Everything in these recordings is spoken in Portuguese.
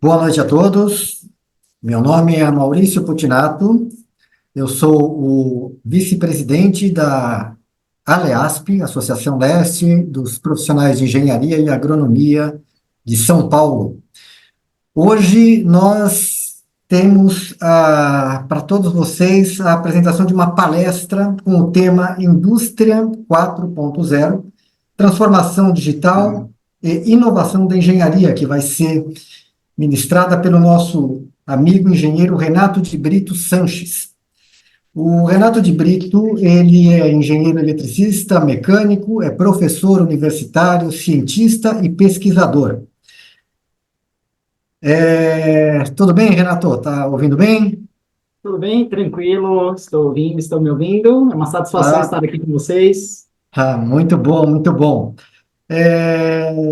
Boa noite a todos. Meu nome é Maurício Putinato. Eu sou o vice-presidente da ALEASP, Associação Leste dos Profissionais de Engenharia e Agronomia de São Paulo. Hoje nós temos para todos vocês a apresentação de uma palestra com o tema Indústria 4.0, Transformação Digital e Inovação da Engenharia, que vai ser ministrada pelo nosso amigo engenheiro Renato de Brito Sanches. O Renato de Brito, ele é engenheiro eletricista, mecânico, é professor universitário, cientista e pesquisador. Tudo bem, Renato? Está ouvindo bem? Tudo bem, tranquilo, estou ouvindo, estão me ouvindo. É uma satisfação estar aqui com vocês. Muito bom, muito bom.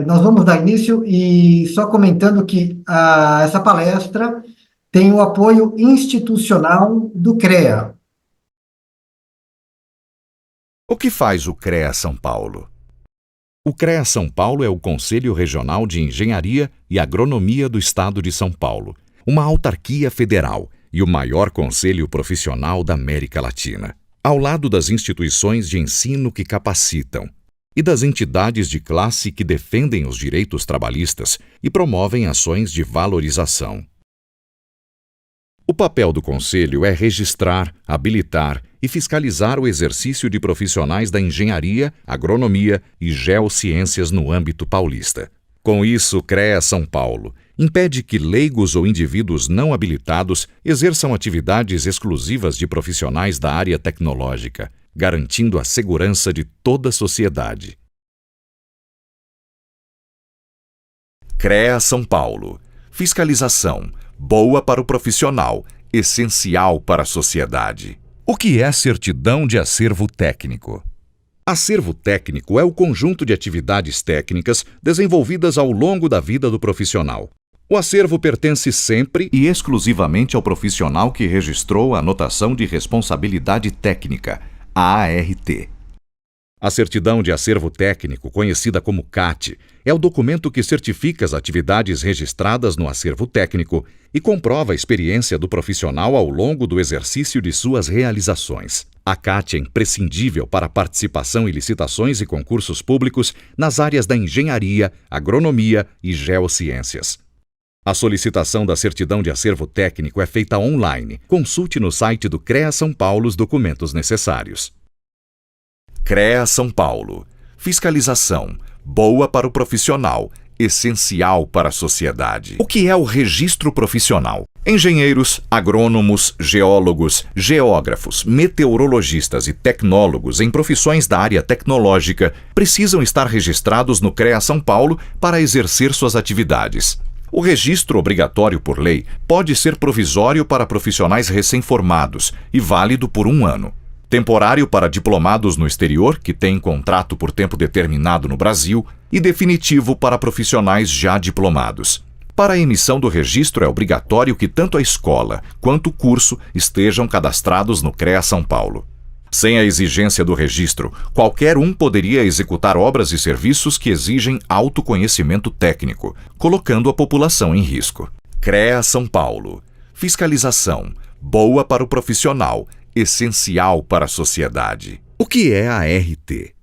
Nós vamos dar início e só comentando que essa palestra tem o apoio institucional do CREA. O que faz o CREA São Paulo? O CREA São Paulo é o Conselho Regional de Engenharia e Agronomia do Estado de São Paulo, uma autarquia federal e o maior conselho profissional da América Latina, ao lado das instituições de ensino que capacitam e das entidades de classe que defendem os direitos trabalhistas e promovem ações de valorização. O papel do Conselho é registrar, habilitar e fiscalizar o exercício de profissionais da engenharia, agronomia e geociências no âmbito paulista. Com isso, o CREA São Paulo impede que leigos ou indivíduos não habilitados exerçam atividades exclusivas de profissionais da área tecnológica, garantindo a segurança de toda a sociedade. CREA São Paulo. Fiscalização. Boa para o profissional, essencial para a sociedade. O que é certidão de acervo técnico? Acervo técnico é o conjunto de atividades técnicas desenvolvidas ao longo da vida do profissional. O acervo pertence sempre e exclusivamente ao profissional que registrou a anotação de responsabilidade técnica, a ART. A certidão de acervo técnico, conhecida como CAT, é o documento que certifica as atividades registradas no acervo técnico e comprova a experiência do profissional ao longo do exercício de suas realizações. A CAT é imprescindível para a participação em licitações e concursos públicos nas áreas da engenharia, agronomia e geociências. A solicitação da certidão de acervo técnico é feita online. Consulte no site do CREA São Paulo os documentos necessários. CREA São Paulo. Fiscalização. Boa para o profissional, essencial para a sociedade. O que é o registro profissional? Engenheiros, agrônomos, geólogos, geógrafos, meteorologistas e tecnólogos em profissões da área tecnológica precisam estar registrados no CREA São Paulo para exercer suas atividades. O registro obrigatório por lei pode ser provisório para profissionais recém-formados e válido por 1 ano. Temporário para diplomados no exterior, que têm contrato por tempo determinado no Brasil, e definitivo para profissionais já diplomados. Para a emissão do registro é obrigatório que tanto a escola quanto o curso estejam cadastrados no CREA São Paulo. Sem a exigência do registro, qualquer um poderia executar obras e serviços que exigem autoconhecimento técnico, colocando a população em risco. CREA São Paulo. Fiscalização. Boa para o profissional, essencial para a sociedade. O que é a ART?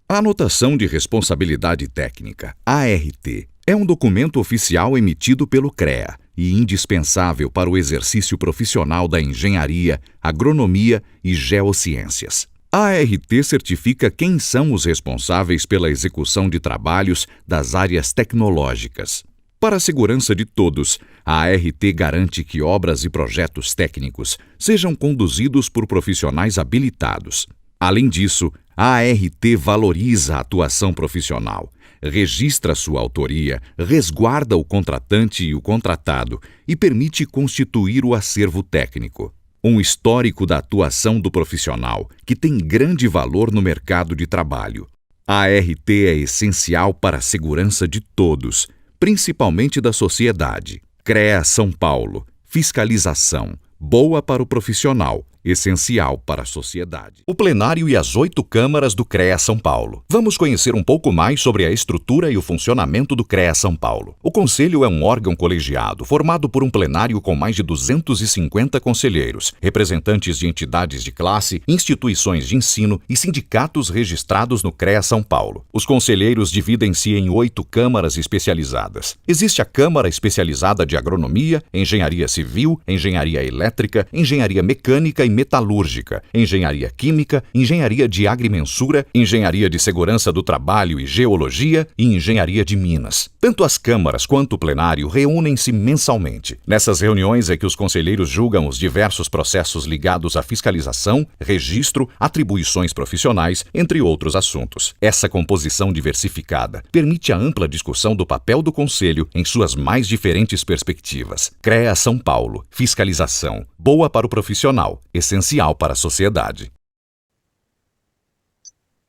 A Anotação de Responsabilidade Técnica, ART, é um documento oficial emitido pelo CREA e indispensável para o exercício profissional da engenharia, agronomia e geociências. A ART certifica quem são os responsáveis pela execução de trabalhos das áreas tecnológicas. Para a segurança de todos, a ART garante que obras e projetos técnicos sejam conduzidos por profissionais habilitados. Além disso, a ART valoriza a atuação profissional, registra sua autoria, resguarda o contratante e o contratado e permite constituir o acervo técnico. Um histórico da atuação do profissional, que tem grande valor no mercado de trabalho. A ART é essencial para a segurança de todos, principalmente da sociedade. CREA São Paulo. Fiscalização. Boa para o profissional, essencial para a sociedade. O plenário e as 8 câmaras do CREA São Paulo. Vamos conhecer um pouco mais sobre a estrutura e o funcionamento do CREA São Paulo. O Conselho é um órgão colegiado formado por um plenário com mais de 250 conselheiros, representantes de entidades de classe, instituições de ensino e sindicatos registrados no CREA São Paulo. Os conselheiros dividem-se em 8 câmaras especializadas. Existe a Câmara Especializada de Agronomia, Engenharia Civil, Engenharia Elétrica, Engenharia Mecânica e Metalúrgica, Engenharia Química, Engenharia de Agrimensura, Engenharia de Segurança do Trabalho e Geologia e Engenharia de Minas. Tanto as câmaras quanto o plenário reúnem-se mensalmente. Nessas reuniões é que os conselheiros julgam os diversos processos ligados à fiscalização, registro, atribuições profissionais, entre outros assuntos. Essa composição diversificada permite a ampla discussão do papel do Conselho em suas mais diferentes perspectivas. CREA São Paulo. Fiscalização. Boa para o profissional, essencial para a sociedade.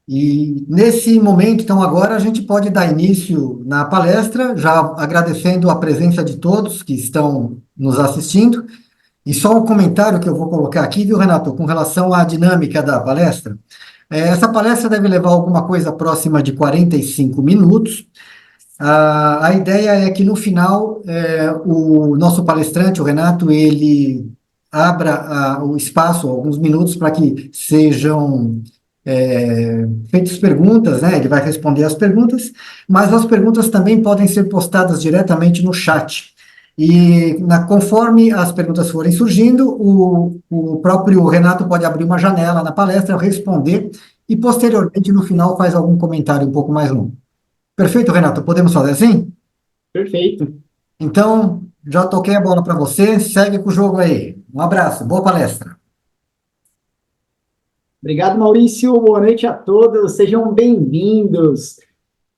E nesse momento, então, agora a gente pode dar início na palestra, já agradecendo a presença de todos que estão nos assistindo. E só um comentário que eu vou colocar aqui, viu, Renato, com relação à dinâmica da palestra. Essa palestra deve levar alguma coisa próxima de 45 minutos. A ideia é que, no final, o nosso palestrante, o Renato, ele abra o espaço, alguns minutos, para que sejam feitas perguntas, né? Ele vai responder as perguntas, mas as perguntas também podem ser postadas diretamente no chat. E conforme as perguntas forem surgindo, o próprio Renato pode abrir uma janela na palestra, responder, e posteriormente, no final, faz algum comentário um pouco mais longo. Perfeito, Renato? Podemos fazer assim? Perfeito. Então, já toquei a bola para você, segue com o jogo aí. Um abraço, boa palestra. Obrigado, Maurício. Boa noite a todos. Sejam bem-vindos.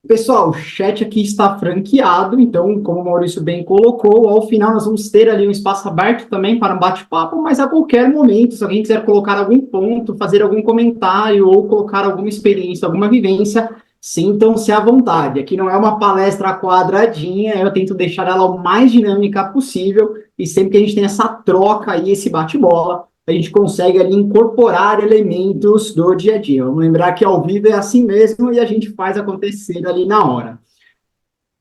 Pessoal, o chat aqui está franqueado, então, como o Maurício bem colocou, ao final nós vamos ter ali um espaço aberto também para um bate-papo, mas a qualquer momento, se alguém quiser colocar algum ponto, fazer algum comentário ou colocar alguma experiência, alguma vivência, sintam-se à vontade. Aqui não é uma palestra quadradinha, eu tento deixar ela o mais dinâmica possível, e sempre que a gente tem essa troca e esse bate-bola, a gente consegue ali incorporar elementos do dia a dia. Vamos lembrar que ao vivo é assim mesmo e a gente faz acontecer ali na hora.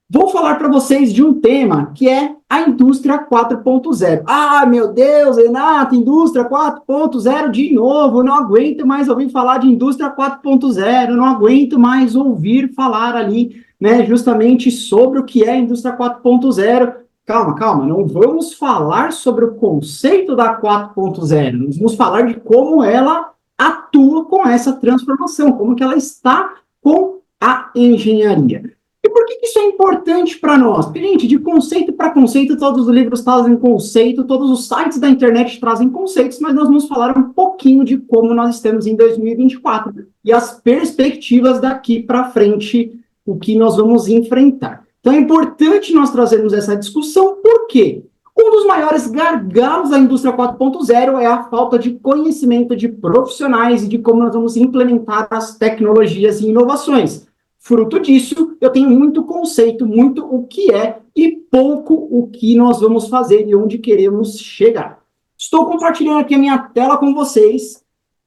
Vou falar para vocês de um tema que é a indústria 4.0. Ah, meu Deus, Renato, indústria 4.0 de novo, não aguento mais ouvir falar de indústria 4.0, não aguento mais ouvir falar ali, né, justamente sobre o que é a indústria 4.0. Calma, não vamos falar sobre o conceito da 4.0, nós vamos falar de como ela atua com essa transformação, como que ela está com a engenharia. E por que isso é importante para nós? Porque, gente, de conceito para conceito, todos os livros trazem conceito, todos os sites da internet trazem conceitos, mas nós vamos falar um pouquinho de como nós estamos em 2024 e as perspectivas daqui para frente, o que nós vamos enfrentar. Então é importante nós trazermos essa discussão, porque um dos maiores gargalos da indústria 4.0 é a falta de conhecimento de profissionais e de como nós vamos implementar as tecnologias e inovações. Fruto disso, eu tenho muito conceito, muito o que é e pouco o que nós vamos fazer e onde queremos chegar. Estou compartilhando aqui a minha tela com vocês.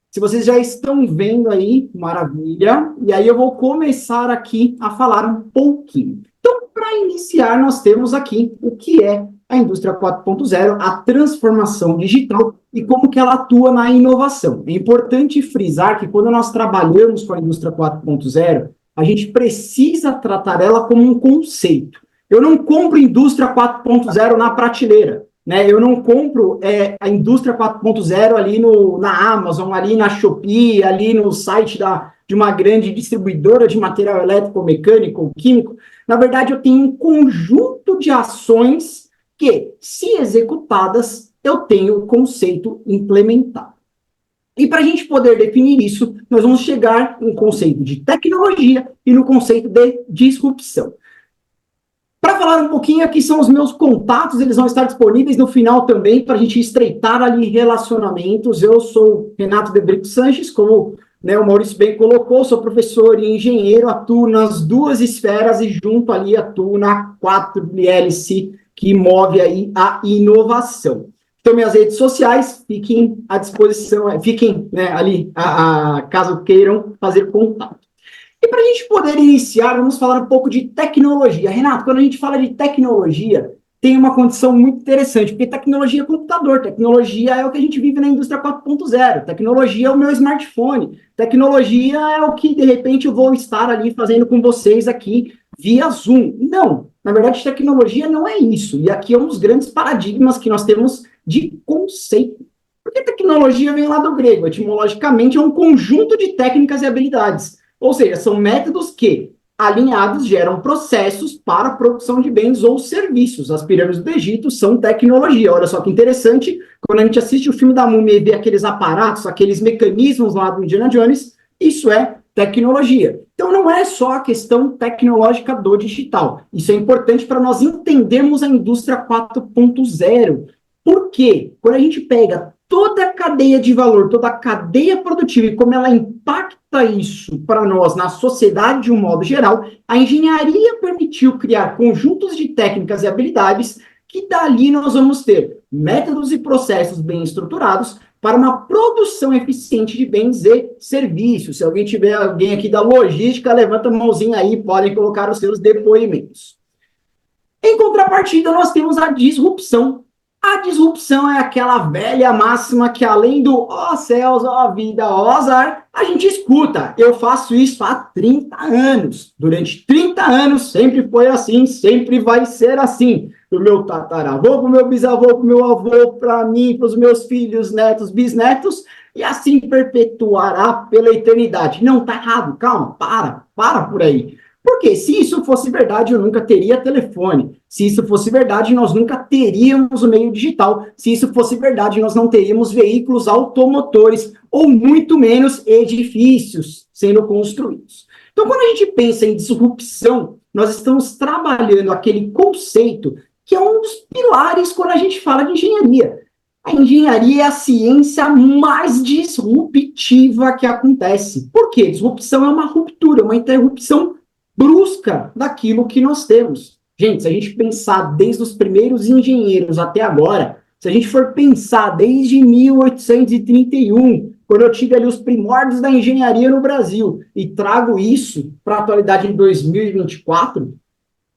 Se vocês já estão vendo aí, maravilha. E aí eu vou começar aqui a falar um pouquinho. Então, para iniciar, nós temos aqui o que é a indústria 4.0, a transformação digital e como que ela atua na inovação. É importante frisar que quando nós trabalhamos com a indústria 4.0, a gente precisa tratar ela como um conceito. Eu não compro indústria 4.0 na prateleira, né? Eu não compro a indústria 4.0 ali na Amazon, ali na Shopee, ali no site de uma grande distribuidora de material elétrico, mecânico ou químico. Na verdade, eu tenho um conjunto de ações que, se executadas, eu tenho o conceito implementado. E para a gente poder definir isso, nós vamos chegar no conceito de tecnologia e no conceito de disrupção. Para falar um pouquinho, aqui são os meus contatos, eles vão estar disponíveis no final também, para a gente estreitar ali relacionamentos. Eu sou Renato de Brito Sanches, como o Maurício bem colocou, sou professor e engenheiro, atuo nas duas esferas e junto ali atuo na 4 hélice que move aí a inovação. Então, minhas redes sociais, fiquem à disposição, fiquem, né, ali, caso queiram fazer contato. E para a gente poder iniciar, vamos falar um pouco de tecnologia. Renato, quando a gente fala de tecnologia, tem uma condição muito interessante, porque tecnologia é computador, tecnologia é o que a gente vive na indústria 4.0, tecnologia é o meu smartphone, tecnologia é o que, de repente, eu vou estar ali fazendo com vocês aqui via Zoom. Não, na verdade, tecnologia não é isso. E aqui é um dos grandes paradigmas que nós temos de conceito. Porque tecnologia vem lá do grego, etimologicamente é um conjunto de técnicas e habilidades. Ou seja, são métodos que, alinhados, geram processos para a produção de bens ou serviços. As pirâmides do Egito são tecnologia. Olha só que interessante, quando a gente assiste o filme da Múmia e vê aqueles aparatos, aqueles mecanismos lá do Indiana Jones, isso é tecnologia. Então, não é só a questão tecnológica do digital. Isso é importante para nós entendermos a indústria 4.0. Por quê? Quando a gente pega toda a cadeia de valor, toda a cadeia produtiva e como ela impacta isso para nós na sociedade de um modo geral, a engenharia permitiu criar conjuntos de técnicas e habilidades que dali nós vamos ter métodos e processos bem estruturados para uma produção eficiente de bens e serviços. Se alguém tiver alguém aqui da logística, levanta a mãozinha aí, podem colocar os seus depoimentos. Em contrapartida, nós temos a disrupção. A disrupção é aquela velha máxima que, além do ó céus, ó vida, ó azar, a gente escuta. Eu faço isso há 30 anos. Durante 30 anos sempre foi assim, sempre vai ser assim. Do meu tataravô, para o meu bisavô, para o meu avô, para mim, para os meus filhos, netos, bisnetos, e assim perpetuará pela eternidade. Não, tá errado, calma, para por aí. Porque se isso fosse verdade, eu nunca teria telefone. Se isso fosse verdade, nós nunca teríamos o meio digital. Se isso fosse verdade, nós não teríamos veículos automotores ou muito menos edifícios sendo construídos. Então, quando a gente pensa em disrupção, nós estamos trabalhando aquele conceito que é um dos pilares quando a gente fala de engenharia. A engenharia é a ciência mais disruptiva que acontece. Por quê? Disrupção é uma ruptura, uma interrupção brusca daquilo que nós temos. Gente, se a gente pensar desde os primeiros engenheiros até agora, se a gente for pensar desde 1831, quando eu tive ali os primórdios da engenharia no Brasil, e trago isso para a atualidade de 2024,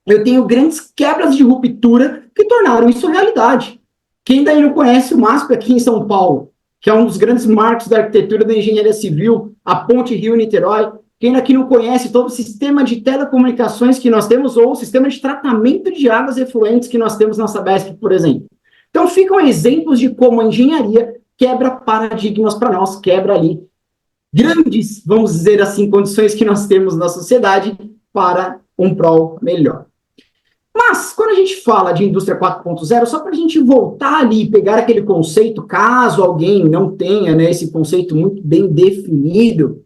eu tenho grandes quebras de ruptura que tornaram isso realidade. Quem daí não conhece o MASP aqui em São Paulo, que é um dos grandes marcos da arquitetura da engenharia civil, a Ponte Rio-Niterói? Quem aqui não conhece todo o sistema de telecomunicações que nós temos ou o sistema de tratamento de águas efluentes que nós temos na Sabesp, por exemplo? Então, ficam exemplos de como a engenharia quebra paradigmas para nós, quebra ali grandes, vamos dizer assim, condições que nós temos na sociedade para um prol melhor. Mas, quando a gente fala de indústria 4.0, só para a gente voltar ali e pegar aquele conceito, caso alguém não tenha, né, esse conceito muito bem definido,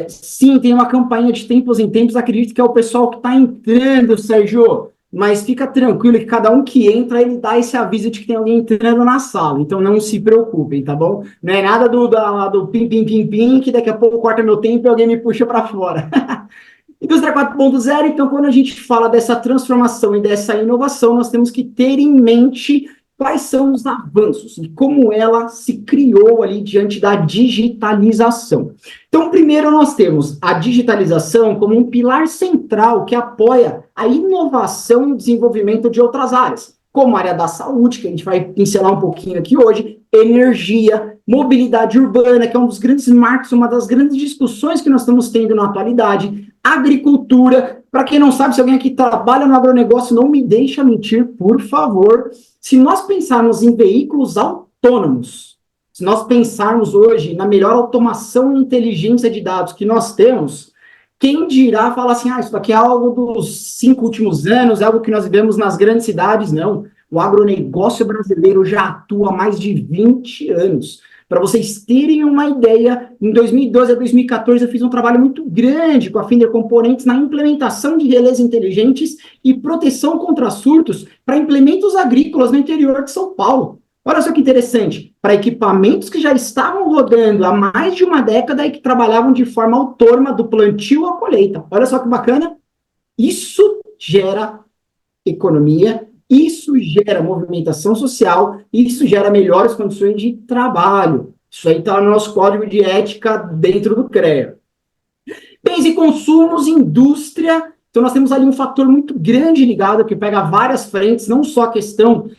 sim, tem uma campainha de tempos em tempos, acredito que é o pessoal que está entrando, Sérgio, mas fica tranquilo que cada um que entra, ele dá esse aviso de que tem alguém entrando na sala, então não se preocupem, tá bom? Não é nada do pim, pim, pim, pim, que daqui a pouco corta meu tempo e alguém me puxa para fora. Indústria 4.0, então, quando a gente fala dessa transformação e dessa inovação, nós temos que ter em mente quais são os avanços e como ela se criou ali diante da digitalização. Então, primeiro nós temos a digitalização como um pilar central que apoia a inovação e o desenvolvimento de outras áreas, como a área da saúde, que a gente vai pincelar um pouquinho aqui hoje, energia, mobilidade urbana, que é um dos grandes marcos, uma das grandes discussões que nós estamos tendo na atualidade, agricultura. Para quem não sabe, se alguém aqui trabalha no agronegócio, não me deixa mentir, por favor. Se nós pensarmos em veículos autônomos, se nós pensarmos hoje na melhor automação e inteligência de dados que nós temos, quem dirá falar assim, isso daqui é algo dos 5 últimos anos, é algo que nós vivemos nas grandes cidades? Não. O agronegócio brasileiro já atua há mais de 20 anos. Para vocês terem uma ideia, em 2012 a 2014 eu fiz um trabalho muito grande com a Finder Componentes na implementação de relés inteligentes e proteção contra surtos para implementos agrícolas no interior de São Paulo. Olha só que interessante, para equipamentos que já estavam rodando há mais de uma década e que trabalhavam de forma autônoma do plantio à colheita. Olha só que bacana. Isso gera economia Isso gera movimentação social, isso gera melhores condições de trabalho. Isso aí está no nosso código de ética dentro do CREA. Bens e consumos, indústria. Então, nós temos ali um fator muito grande ligado, que pega várias frentes, não só a questão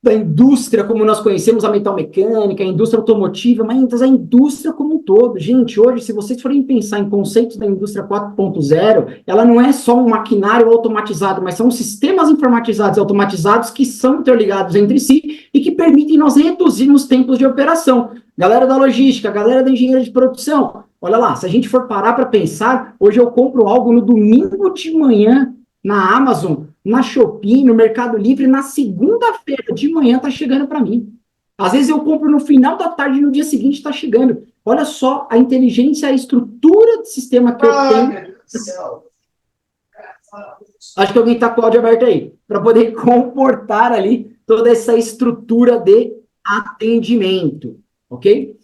da indústria, como nós conhecemos a metalmecânica, a indústria automotiva, mas a indústria como um todo. Gente, hoje, se vocês forem pensar em conceitos da indústria 4.0, ela não é só um maquinário automatizado, mas são sistemas informatizados e automatizados que são interligados entre si e que permitem nós reduzirmos tempos de operação. Galera da logística, galera da engenharia de produção, olha lá, se a gente for parar para pensar, hoje eu compro algo no domingo de manhã na Amazon, na Shopee, no Mercado Livre, na segunda-feira de manhã está chegando para mim. Às vezes eu compro no final da tarde e no dia seguinte está chegando. Olha só a inteligência, a estrutura de sistema que eu tenho. Meu Deus do céu. Acho que alguém está com o áudio aberto aí, para poder comportar ali toda essa estrutura de atendimento, ok?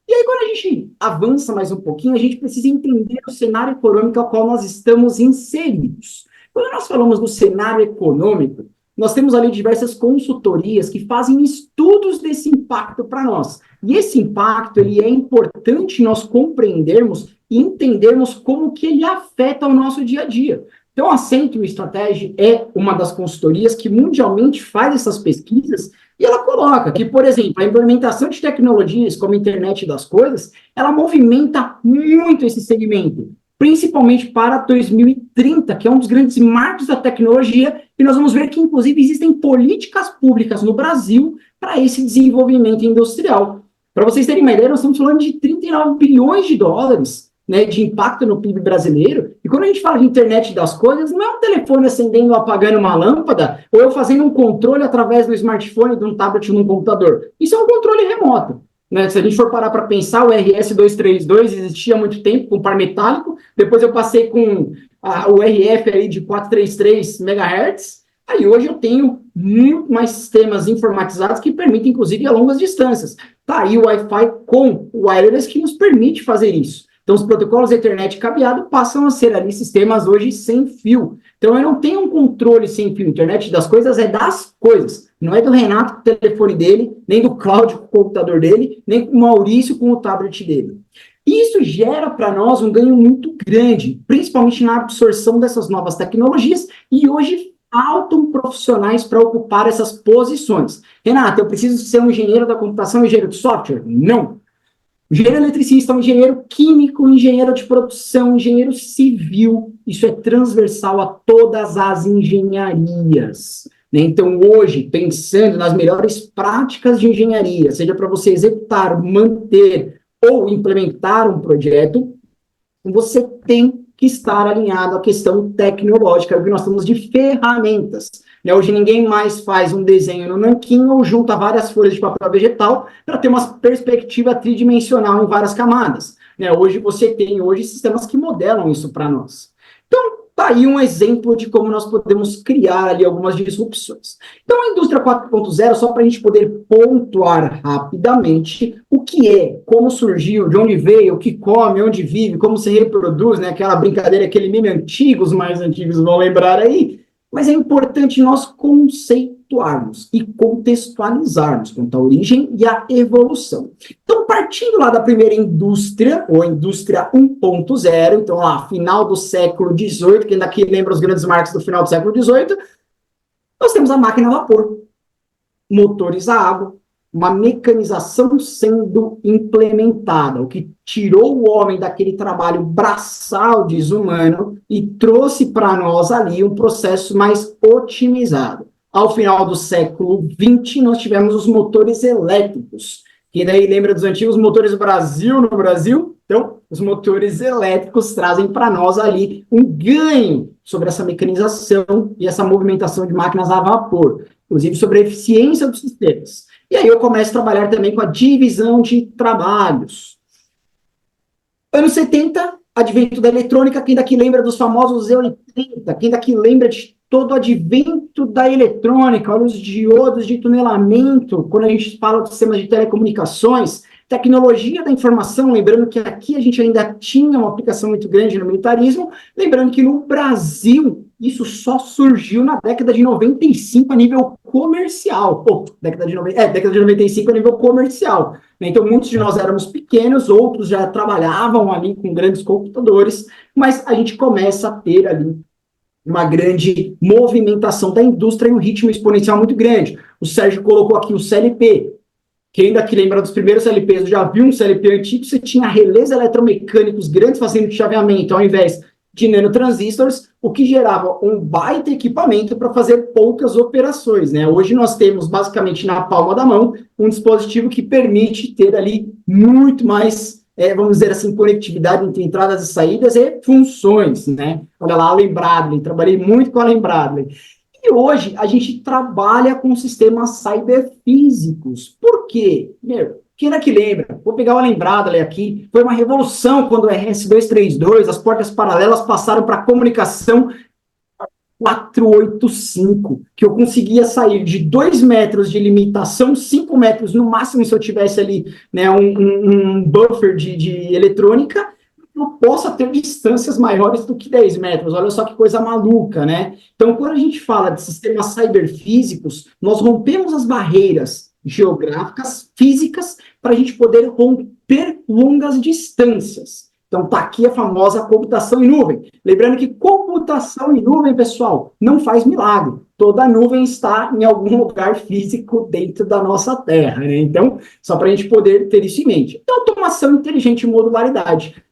E aí, quando a gente avança mais um pouquinho, a gente precisa entender o cenário econômico ao qual nós estamos inseridos. Quando nós falamos do cenário econômico, nós temos ali diversas consultorias que fazem estudos desse impacto para nós. E esse impacto, ele é importante nós compreendermos e entendermos como que ele afeta o nosso dia a dia. Então, a Centro Strategy é uma das consultorias que mundialmente faz essas pesquisas e ela coloca que, por exemplo, a implementação de tecnologias como a internet das coisas, ela movimenta muito esse segmento, principalmente para 2030, que é um dos grandes marcos da tecnologia, e nós vamos ver que, inclusive, existem políticas públicas no Brasil para esse desenvolvimento industrial. Para vocês terem uma ideia, nós estamos falando de 39 bilhões de dólares, né, de impacto no PIB brasileiro, e quando a gente fala de internet das coisas, não é um telefone acendendo ou apagando uma lâmpada, ou eu fazendo um controle através do smartphone, de um tablet ou de um computador. Isso é um controle remoto. Né? Se a gente for parar para pensar, o RS-232 existia há muito tempo, com par metálico, depois eu passei com o RF aí de 433 MHz, aí hoje eu tenho muito mais sistemas informatizados que permitem, inclusive, a longas distâncias. Tá aí o Wi-Fi com o wireless que nos permite fazer isso. Então, os protocolos de internet cabeado passam a ser ali sistemas hoje sem fio. Então, eu não tenho um controle sem fio. Internet das coisas é das coisas. Não é do Renato com o telefone dele, nem do Cláudio com o computador dele, nem do Maurício com o tablet dele. Isso gera para nós um ganho muito grande, principalmente na absorção dessas novas tecnologias, e hoje faltam profissionais para ocupar essas posições. Renato, eu preciso ser um engenheiro da computação, engenheiro de software? Não. Engenheiro eletricista, um engenheiro químico, engenheiro de produção, engenheiro civil, isso é transversal a todas as engenharias. Né? Então, hoje, pensando nas melhores práticas de engenharia, seja para você executar, manter ou implementar um projeto, você tem que estar alinhado à questão tecnológica, porque nós estamos de ferramentas. Né? Hoje ninguém mais faz um desenho no nanquim ou junta várias folhas de papel vegetal para ter uma perspectiva tridimensional em várias camadas. Né? Hoje você tem sistemas que modelam isso para nós. Então, tá aí um exemplo de como nós podemos criar ali algumas disrupções. Então, a indústria 4.0, só para a gente poder pontuar rapidamente o que é, como surgiu, de onde veio, o que come, onde vive, como se reproduz, né? Aquela brincadeira, aquele meme antigo, os mais antigos vão lembrar aí, mas é importante nós conceituarmos e contextualizarmos quanto à origem e à evolução. Então, partindo lá da primeira indústria, ou indústria 1.0, então lá, final do século XVIII, quem daqui lembra os grandes marcos do final do século XVIII, nós temos a máquina a vapor, motores a água, uma mecanização sendo implementada, o que tirou o homem daquele trabalho braçal desumano e trouxe para nós ali um processo mais otimizado. Ao final do século XX, nós tivemos os motores elétricos, que daí lembra dos antigos motores Brasil no Brasil? Então, os motores elétricos trazem para nós ali um ganho sobre essa mecanização e essa movimentação de máquinas a vapor, inclusive sobre a eficiência dos sistemas. E aí eu começo a trabalhar também com a divisão de trabalhos. Anos 70, advento da eletrônica, quem daqui lembra dos famosos E80, quem daqui lembra de todo o advento da eletrônica, olha os diodos de tunelamento, quando a gente fala dos sistemas de telecomunicações, Tecnologia da informação, lembrando que aqui a gente ainda tinha uma aplicação muito grande no militarismo, lembrando que no Brasil isso só surgiu na década de 95 a nível comercial. Pô, década de 95 a nível comercial. Então, muitos de nós éramos pequenos, outros já trabalhavam ali com grandes computadores, mas a gente começa a ter ali uma grande movimentação da indústria em um ritmo exponencial muito grande. O Sérgio colocou aqui o CLP. Quem ainda que lembra dos primeiros CLPs, já viu um CLP antigo, você tinha relés eletromecânicos grandes fazendo chaveamento, ao invés de nanotransistores, o que gerava um baita equipamento para fazer poucas operações, né? Hoje nós temos, basicamente, na palma da mão, um dispositivo que permite ter ali muito mais, vamos dizer assim, conectividade entre entradas e saídas e funções, né? Olha lá, a Allen Bradley, trabalhei muito com a Allen Bradley. E hoje a gente trabalha com sistemas cyberfísicos. Por quê? Quem é que lembra? Vou pegar uma lembrada ali aqui. Foi uma revolução quando o RS-232, as portas paralelas passaram para a comunicação 485, que eu conseguia sair de 2 metros de limitação, 5 metros no máximo, se eu tivesse ali, né, um buffer de eletrônica, eu possa ter distâncias maiores do que 10 metros. Olha só que coisa maluca, né? Então, quando a gente fala de sistemas cyberfísicos, nós rompemos as barreiras geográficas, físicas, para a gente poder romper longas distâncias. Então, está aqui a famosa computação em nuvem. Lembrando que computação em nuvem, pessoal, não faz milagre. Toda nuvem está em algum lugar físico dentro da nossa Terra, né? Então, só para a gente poder ter isso em mente. Então, automação inteligente e modularidade.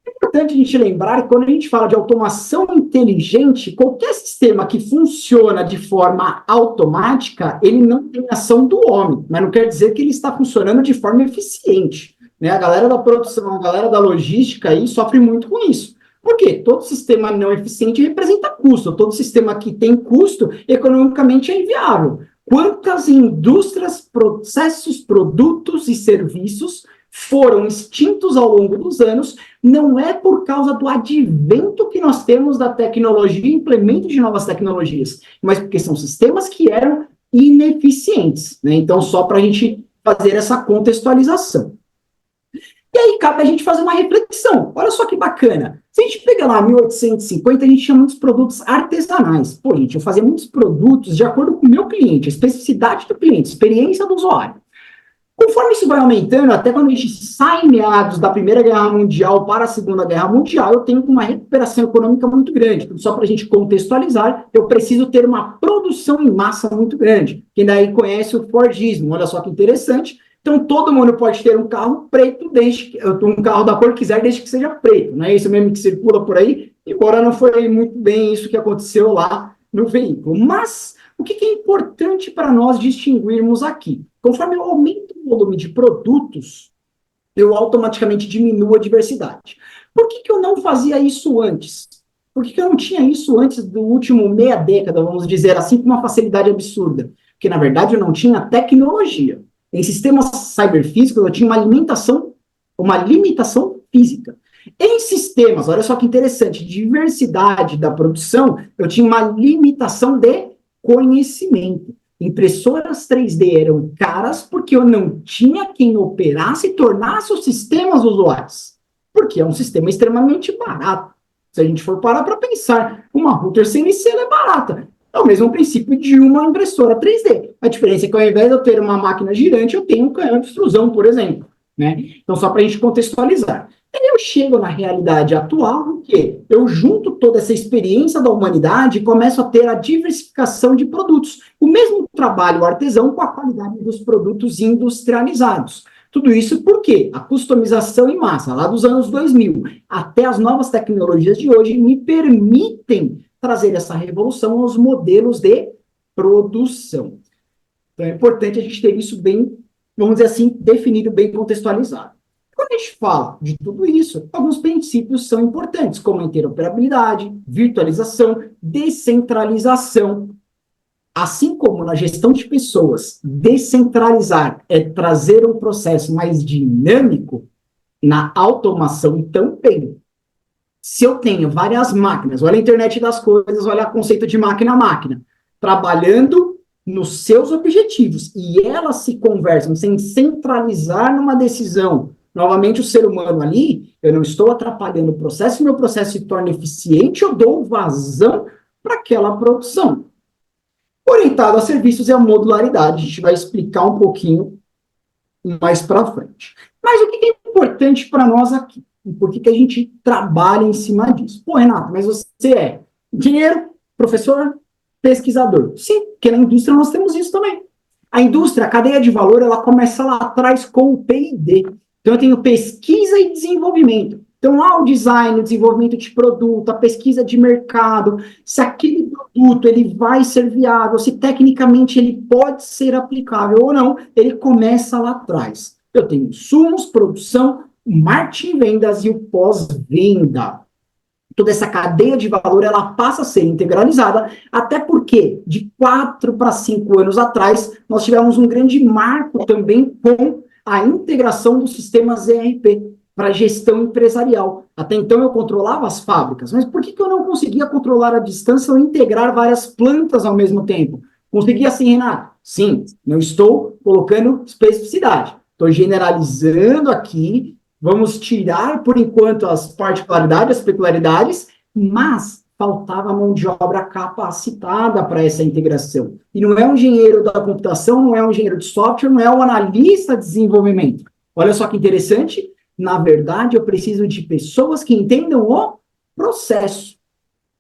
É importante a gente lembrar que quando a gente fala de automação inteligente, qualquer sistema que funciona de forma automática, ele não tem ação do homem, mas não quer dizer que ele está funcionando de forma eficiente, né? A galera da produção, a galera da logística aí sofre muito com isso. Por quê? Todo sistema não eficiente representa custo, todo sistema que tem custo, economicamente é inviável. Quantas indústrias, processos, produtos e serviços foram extintos ao longo dos anos, não é por causa do advento que nós temos da tecnologia e implemento de novas tecnologias, mas porque são sistemas que eram ineficientes, né? Então, só para a gente fazer essa contextualização. E aí cabe a gente fazer uma reflexão. Olha só que bacana. Se a gente pegar lá 1850, a gente tinha muitos produtos artesanais. Pô, gente, eu fazia muitos produtos de acordo com o meu cliente, a especificidade do cliente, experiência do usuário. Conforme isso vai aumentando, até quando a gente sai em meados da Primeira Guerra Mundial para a Segunda Guerra Mundial, eu tenho uma recuperação econômica muito grande. Só para a gente contextualizar, eu preciso ter uma produção em massa muito grande. Quem daí conhece o Fordismo, olha só que interessante. Então, todo mundo pode ter um carro preto, um carro da cor que quiser, desde que seja preto. Não é isso mesmo que circula por aí, embora não foi muito bem isso que aconteceu lá no veículo. Mas, o que é importante para nós distinguirmos aqui? Conforme eu aumento o volume de produtos, eu automaticamente diminuo a diversidade. Por que eu não fazia isso antes? Por que eu não tinha isso antes do último meia década, vamos dizer assim, com uma facilidade absurda? Porque, na verdade, eu não tinha tecnologia. Em sistemas cyberfísicos, eu tinha uma limitação física. Em sistemas, olha só que interessante, diversidade da produção, eu tinha uma limitação de conhecimento. Impressoras 3D eram caras porque eu não tinha quem operasse e tornasse os sistemas usuários. Porque é um sistema extremamente barato. Se a gente for parar para pensar, uma router CNC é barata. É o mesmo princípio de uma impressora 3D. A diferença é que ao invés de eu ter uma máquina girante, eu tenho um canhão de extrusão, por exemplo, né? Então, só para a gente contextualizar. Aí eu chego na realidade atual, o quê? Eu junto toda essa experiência da humanidade e começo a ter a diversificação de produtos. O mesmo trabalho artesão com a qualidade dos produtos industrializados. Tudo isso por quê? A customização em massa, lá dos anos 2000, até as novas tecnologias de hoje, me permitem trazer essa revolução aos modelos de produção. Então, é importante a gente ter isso bem, vamos dizer assim, definido, bem contextualizado. Quando a gente fala de tudo isso, alguns princípios são importantes, como a interoperabilidade, virtualização, descentralização. Assim como na gestão de pessoas, descentralizar é trazer um processo mais dinâmico, na automação também. Se eu tenho várias máquinas, olha a internet das coisas, olha o conceito de máquina a máquina, trabalhando nos seus objetivos e elas se conversam sem centralizar numa decisão, novamente o ser humano ali, eu não estou atrapalhando o processo, meu processo se torna eficiente, eu dou vazão para aquela produção. Orientado a serviços é a modularidade, a gente vai explicar um pouquinho mais para frente. Mas o que é importante para nós aqui? E por que a gente trabalha em cima disso? Pô, Renato, mas você é engenheiro, professor, pesquisador. Sim, porque na indústria nós temos isso também. A indústria, a cadeia de valor, ela começa lá atrás com o P&D. Então, eu tenho pesquisa e desenvolvimento. Então, lá o design, o desenvolvimento de produto, a pesquisa de mercado, se aquele produto ele vai ser viável, se tecnicamente ele pode ser aplicável ou não, ele começa lá atrás. Eu tenho insumos, produção, marketing, vendas e o pós-venda. Toda essa cadeia de valor, ela passa a ser integralizada, até porque, de 4 para 5 anos atrás, nós tivemos um grande marco também com a integração dos sistemas ERP para gestão empresarial. Até então eu controlava as fábricas, mas por que eu não conseguia controlar a distância ou integrar várias plantas ao mesmo tempo? Conseguia assim, Renato? Sim, não estou colocando especificidade. Estou generalizando aqui, vamos tirar, por enquanto, as particularidades, as peculiaridades, mas faltava mão de obra capacitada para essa integração. E não é um engenheiro da computação, não é um engenheiro de software, não é um analista de desenvolvimento. Olha só que interessante, na verdade, eu preciso de pessoas que entendam o processo.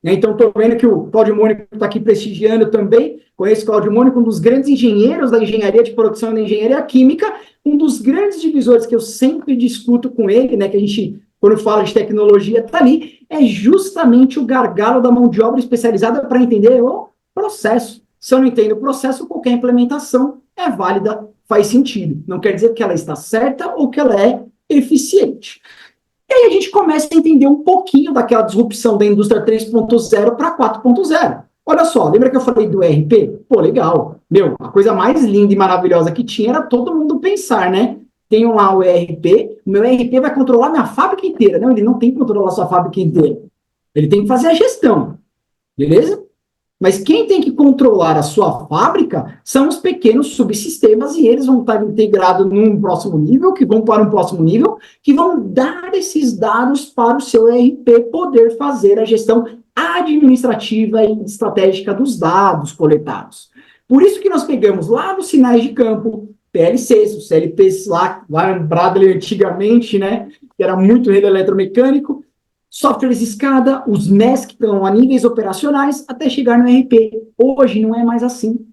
Então, estou vendo que o Cláudio Mônico está aqui prestigiando também. Conheço o Cláudio Mônico, um dos grandes engenheiros da engenharia de produção e da engenharia química, um dos grandes divisores que eu sempre discuto com ele, né, que a gente, quando fala de tecnologia, está ali, é justamente o gargalo da mão de obra especializada para entender o processo. Se eu não entendo o processo, qualquer implementação é válida, faz sentido. Não quer dizer que ela está certa ou que ela é eficiente. E aí a gente começa a entender um pouquinho daquela disrupção da indústria 3.0 para 4.0. Olha só, lembra que eu falei do ERP? Pô, legal. Meu, a coisa mais linda e maravilhosa que tinha era todo mundo pensar, né? Tenho lá o ERP, o meu ERP vai controlar minha fábrica inteira. Não, ele não tem que controlar a sua fábrica inteira. Ele tem que fazer a gestão, beleza? Mas quem tem que controlar a sua fábrica são os pequenos subsistemas e eles vão estar integrados num próximo nível, que vão para um próximo nível, que vão dar esses dados para o seu ERP poder fazer a gestão administrativa e estratégica dos dados coletados. Por isso que nós pegamos lá nos sinais de campo, PLCs, os CLPs lá em Bradley antigamente, né, que era muito rede eletromecânico, softwares escada, os MES que estão a níveis operacionais, até chegar no ERP. Hoje não é mais assim.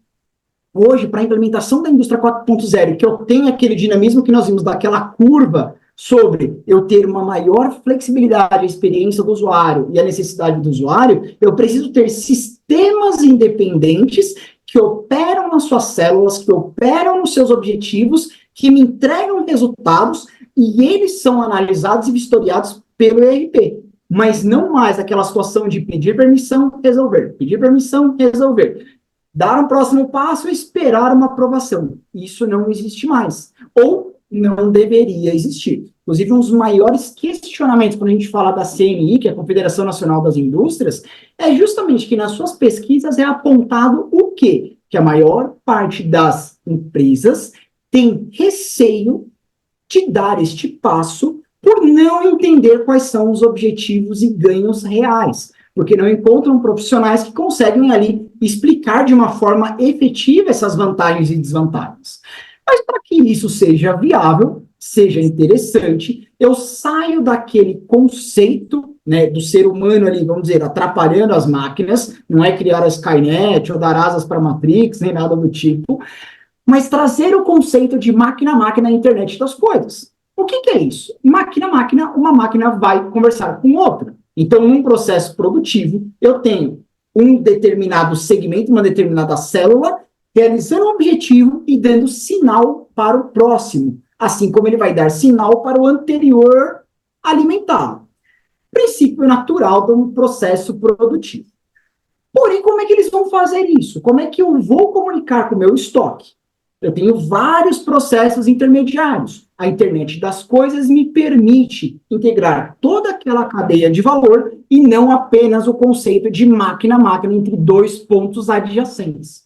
Hoje, para a implementação da indústria 4.0, que eu tenho aquele dinamismo que nós vimos daquela curva sobre eu ter uma maior flexibilidade, a experiência do usuário e a necessidade do usuário, eu preciso ter sistemas independentes que operam nas suas células, que operam nos seus objetivos, que me entregam resultados e eles são analisados e vistoriados pelo ERP. Mas não mais aquela situação de pedir permissão, resolver, pedir permissão, resolver. Dar um próximo passo e esperar uma aprovação. Isso não existe mais. Ou não deveria existir. Inclusive, um dos maiores questionamentos quando a gente fala da CNI, que é a Confederação Nacional das Indústrias, é justamente que nas suas pesquisas é apontado o quê? Que a maior parte das empresas tem receio de dar este passo por não entender quais são os objetivos e ganhos reais, porque não encontram profissionais que conseguem ali explicar de uma forma efetiva essas vantagens e desvantagens. Mas para que isso seja viável, seja interessante, eu saio daquele conceito, né, do ser humano ali, vamos dizer, atrapalhando as máquinas, não é criar a Skynet ou dar asas para a Matrix, nem nada do tipo, mas trazer o conceito de máquina-máquina na internet das coisas. O que é isso? Máquina-máquina, uma máquina vai conversar com outra. Então, num processo produtivo, eu tenho um determinado segmento, uma determinada célula, realizando um objetivo e dando sinal para o próximo, assim como ele vai dar sinal para o anterior alimentá-lo. Princípio natural de um processo produtivo. Porém, como é que eles vão fazer isso? Como é que eu vou comunicar com o meu estoque? Eu tenho vários processos intermediários. A internet das coisas me permite integrar toda aquela cadeia de valor e não apenas o conceito de máquina-máquina entre dois pontos adjacentes.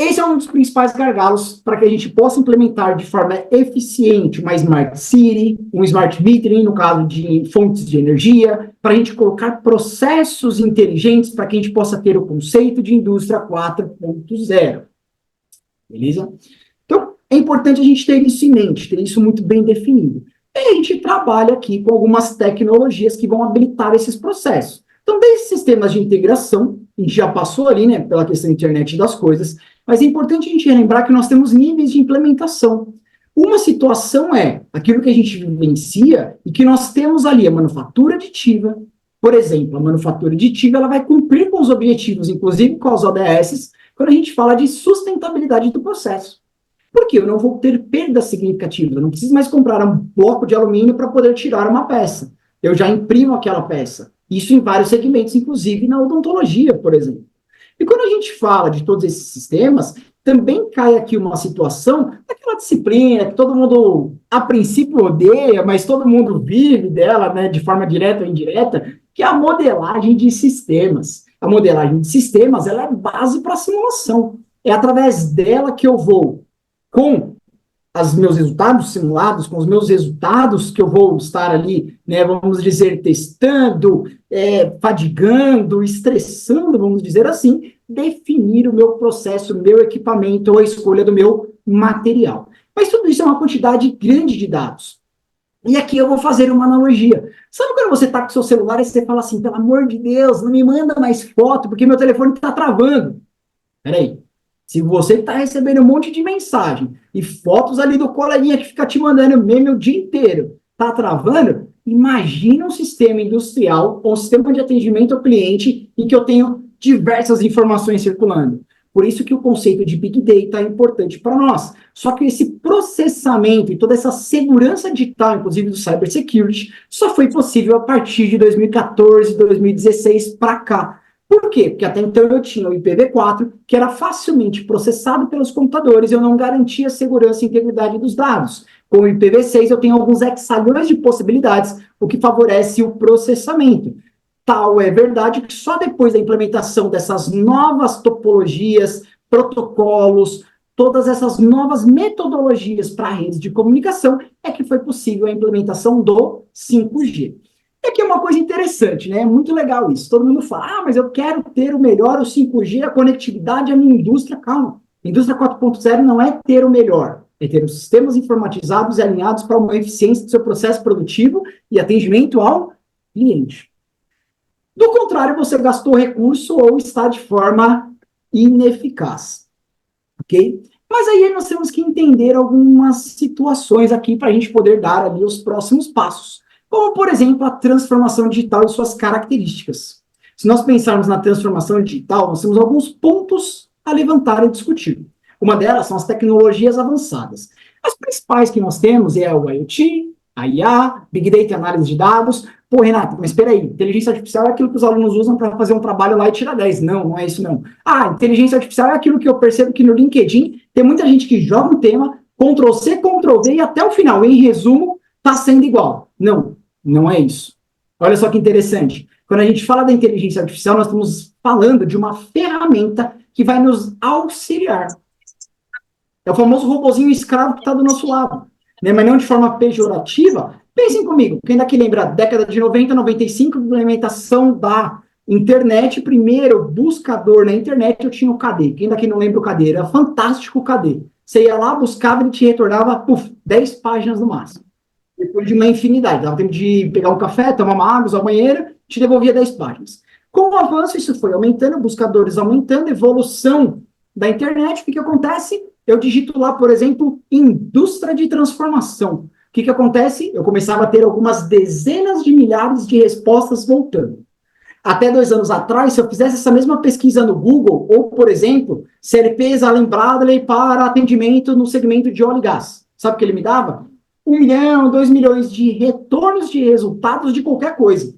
Esse é um dos principais gargalos para que a gente possa implementar de forma eficiente uma Smart City, um Smart Metering, no caso de fontes de energia, para a gente colocar processos inteligentes para que a gente possa ter o conceito de indústria 4.0. Beleza? Então, é importante a gente ter isso em mente, ter isso muito bem definido. E a gente trabalha aqui com algumas tecnologias que vão habilitar esses processos. Então, desde sistemas de integração, a gente já passou ali, né, pela questão da internet das coisas, mas é importante a gente lembrar que nós temos níveis de implementação. Uma situação é aquilo que a gente vivencia e que nós temos ali a manufatura aditiva. Por exemplo, a manufatura aditiva ela vai cumprir com os objetivos, inclusive com os ODS, quando a gente fala de sustentabilidade do processo. Por quê? Eu não vou ter perda significativa. Eu não preciso mais comprar um bloco de alumínio para poder tirar uma peça. Eu já imprimo aquela peça. Isso em vários segmentos, inclusive na odontologia, por exemplo. E quando a gente fala de todos esses sistemas, também cai aqui uma situação daquela disciplina que todo mundo, a princípio, odeia, mas todo mundo vive dela, né, de forma direta ou indireta, que é a modelagem de sistemas. A modelagem de sistemas, ela é base para a simulação. É através dela que eu vou, com os meus resultados simulados, com os meus resultados que eu vou estar ali, né, vamos dizer, testando, fadigando, estressando, vamos dizer assim, definir o meu processo, o meu equipamento ou a escolha do meu material. Mas tudo isso é uma quantidade grande de dados. E aqui eu vou fazer uma analogia. Sabe quando você está com o seu celular e você fala assim, pelo amor de Deus, não me manda mais foto, porque meu telefone está travando. Peraí. Se você está recebendo um monte de mensagem e fotos ali do coleguinha que fica te mandando meme o dia inteiro, está travando, imagina um sistema industrial ou um sistema de atendimento ao cliente em que eu tenho diversas informações circulando. Por isso que o conceito de Big Data é importante para nós. Só que esse processamento e toda essa segurança digital, inclusive do cybersecurity, só foi possível a partir de 2014, 2016 para cá. Por quê? Porque até então eu tinha o IPv4, que era facilmente processado pelos computadores, eu não garantia a segurança e integridade dos dados. Com o IPv6 eu tenho alguns hexagrams de possibilidades, o que favorece o processamento. Tal é verdade que só depois da implementação dessas novas topologias, protocolos, todas essas novas metodologias para redes de comunicação, é que foi possível a implementação do 5G. E aqui é uma coisa interessante, né? É muito legal isso. Todo mundo fala, mas eu quero ter o melhor, o 5G, a conectividade, a minha indústria. Calma. A indústria 4.0 não é ter o melhor, é ter os sistemas informatizados e alinhados para uma eficiência do seu processo produtivo e atendimento ao cliente. Do contrário, você gastou recurso ou está de forma ineficaz. Ok? Mas aí nós temos que entender algumas situações aqui para a gente poder dar ali os próximos passos. Como, por exemplo, a transformação digital e suas características. Se nós pensarmos na transformação digital, nós temos alguns pontos a levantar e discutir. Uma delas são as tecnologias avançadas. As principais que nós temos é o IoT, a IA, Big Data e análise de dados. Pô, Renato, mas espera aí, inteligência artificial é aquilo que os alunos usam para fazer um trabalho lá e tirar 10. Não, não é isso não. Ah, inteligência artificial é aquilo que eu percebo que no LinkedIn tem muita gente que joga um tema, Ctrl+C, Ctrl+V e até o final, em resumo, está sendo igual. Não, não é isso. Olha só que interessante. Quando a gente fala da inteligência artificial, nós estamos falando de uma ferramenta que vai nos auxiliar. É o famoso robozinho escravo que está do nosso lado, né? Mas não de forma pejorativa. Pensem comigo, quem daqui lembra, década de 90, 95, implementação da internet, primeiro buscador na internet, eu tinha o KD. Quem daqui não lembra o KD? Era fantástico o KD. Você ia lá, buscava, ele te retornava, 10 páginas no máximo. Depois de uma infinidade, dava tempo de pegar um café, tomar uma água, usar o banheiro, te devolvia 10 páginas. Com o avanço, isso foi aumentando, buscadores aumentando, evolução da internet, o que acontece? Eu digito lá, por exemplo, indústria de transformação. O que acontece? Eu começava a ter algumas dezenas de milhares de respostas voltando. Até 2 anos atrás, se eu fizesse essa mesma pesquisa no Google, ou, por exemplo, CLPs Allen Bradley para atendimento no segmento de óleo e gás, sabe o que ele me dava? 1 milhão, 2 milhões de retornos de resultados de qualquer coisa.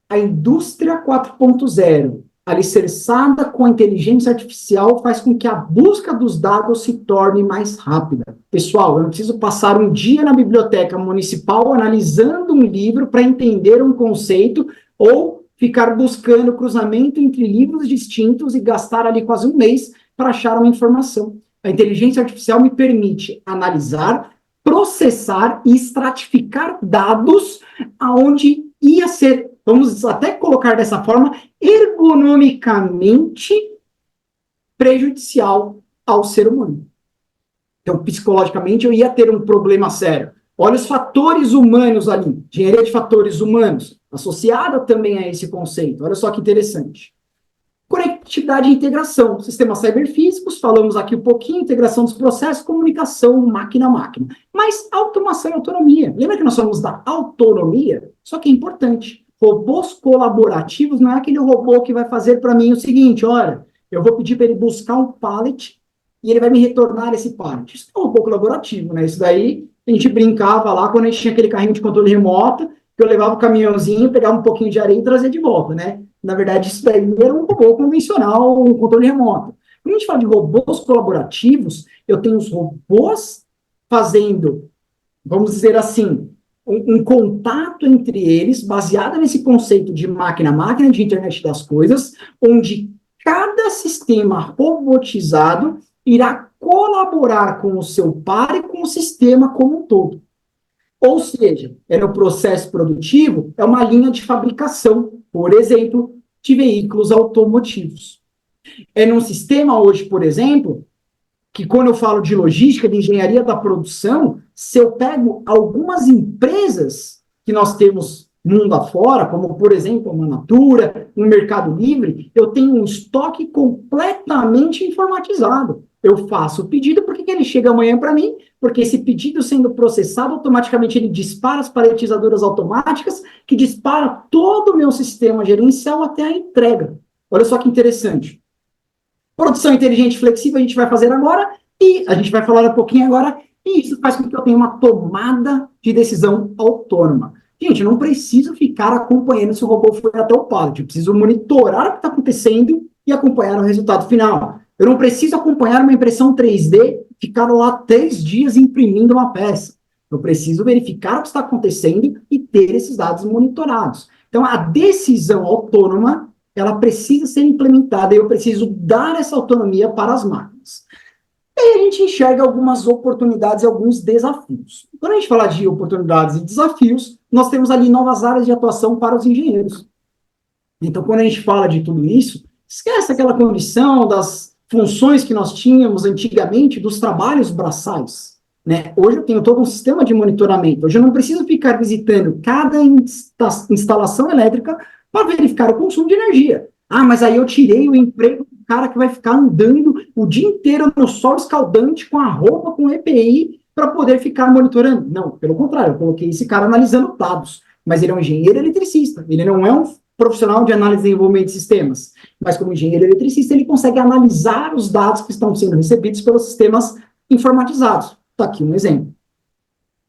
A indústria 4.0, alicerçada com a inteligência artificial, faz com que a busca dos dados se torne mais rápida. Pessoal, eu não preciso passar um dia na biblioteca municipal analisando um livro para entender um conceito ou ficar buscando cruzamento entre livros distintos e gastar ali quase um mês para achar uma informação. A inteligência artificial me permite analisar, processar e estratificar dados aonde ia ser, vamos até colocar dessa forma, ergonomicamente prejudicial ao ser humano. Então, psicologicamente, eu ia ter um problema sério. Olha os fatores humanos ali, engenharia de fatores humanos, associada também a esse conceito. Olha só que interessante. Conectividade e integração, sistemas cyberfísicos, falamos aqui um pouquinho, integração dos processos, comunicação máquina a máquina. Mas automação e autonomia. Lembra que nós falamos da autonomia? Só que é importante. Robôs colaborativos não é aquele robô que vai fazer para mim o seguinte, olha, eu vou pedir para ele buscar um pallet e ele vai me retornar esse pallet. Isso é um robô colaborativo, né? Isso daí a gente brincava lá quando a gente tinha aquele carrinho de controle remoto, que eu levava o caminhãozinho, pegava um pouquinho de areia e trazia de volta, né? Na verdade, isso daí era um robô convencional, um controle remoto. Quando a gente fala de robôs colaborativos, eu tenho os robôs fazendo, vamos dizer assim, um contato entre eles, baseado nesse conceito de máquina a máquina, de internet das coisas, onde cada sistema robotizado irá colaborar com o seu par e com o sistema como um todo. Ou seja, é no processo produtivo, é uma linha de fabricação, por exemplo, de veículos automotivos. É num sistema hoje, por exemplo, que quando eu falo de logística, de engenharia da produção, se eu pego algumas empresas que nós temos mundo afora, como, por exemplo, uma Natura, um Mercado Livre, eu tenho um estoque completamente informatizado. Eu faço o pedido, por que ele chega amanhã para mim? Porque esse pedido sendo processado, automaticamente ele dispara as paletizadoras automáticas, que dispara todo o meu sistema gerencial até a entrega. Olha só que interessante. Produção inteligente e flexível a gente vai fazer agora, e a gente vai falar um pouquinho agora, e isso faz com que eu tenha uma tomada de decisão autônoma. Gente, eu não preciso ficar acompanhando se o robô foi até o pallet, eu preciso monitorar o que está acontecendo e acompanhar o resultado final. Eu não preciso acompanhar uma impressão 3D, ficar lá 3 dias imprimindo uma peça. Eu preciso verificar o que está acontecendo e ter esses dados monitorados. Então, a decisão autônoma, ela precisa ser implementada e eu preciso dar essa autonomia para as máquinas. E aí a gente enxerga algumas oportunidades e alguns desafios. Quando a gente fala de oportunidades e desafios, nós temos ali novas áreas de atuação para os engenheiros. Então, quando a gente fala de tudo isso, esquece aquela condição das funções que nós tínhamos antigamente dos trabalhos braçais, né? Hoje eu tenho todo um sistema de monitoramento. Hoje eu não preciso ficar visitando cada instalação elétrica para verificar o consumo de energia. Ah, mas aí eu tirei o emprego do cara que vai ficar andando o dia inteiro no sol escaldante com a roupa com EPI para poder ficar monitorando. Não, pelo contrário, eu coloquei esse cara analisando dados. Mas ele é um engenheiro eletricista, ele não é um profissional de análise e desenvolvimento de sistemas, mas como engenheiro eletricista, ele consegue analisar os dados que estão sendo recebidos pelos sistemas informatizados. Está aqui um exemplo.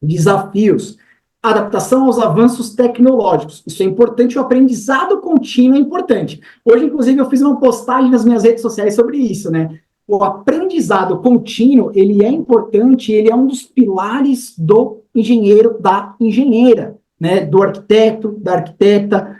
Desafios. Adaptação aos avanços tecnológicos. Isso é importante, o aprendizado contínuo é importante. Hoje, inclusive, eu fiz uma postagem nas minhas redes sociais sobre isso, né? O aprendizado contínuo, ele é importante, ele é um dos pilares do engenheiro, da engenheira, né? Do arquiteto, da arquiteta,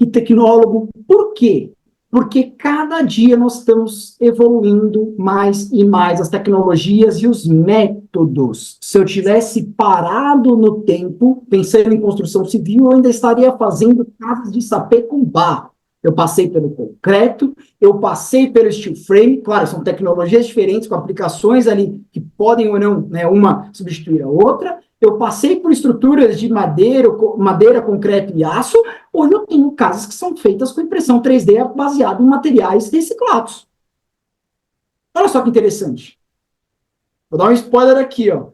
e tecnólogo. Por quê? Porque cada dia nós estamos evoluindo mais e mais as tecnologias e os métodos. Se eu tivesse parado no tempo, pensando em construção civil, eu ainda estaria fazendo casas de sapê com barro. Eu passei pelo concreto, eu passei pelo steel frame, claro, são tecnologias diferentes, com aplicações ali que podem ou não, né, uma substituir a outra. Eu passei por estruturas de madeira, concreto e aço. Hoje eu tenho casas que são feitas com impressão 3D baseada em materiais reciclados. Olha só que interessante. Vou dar um spoiler aqui, ó.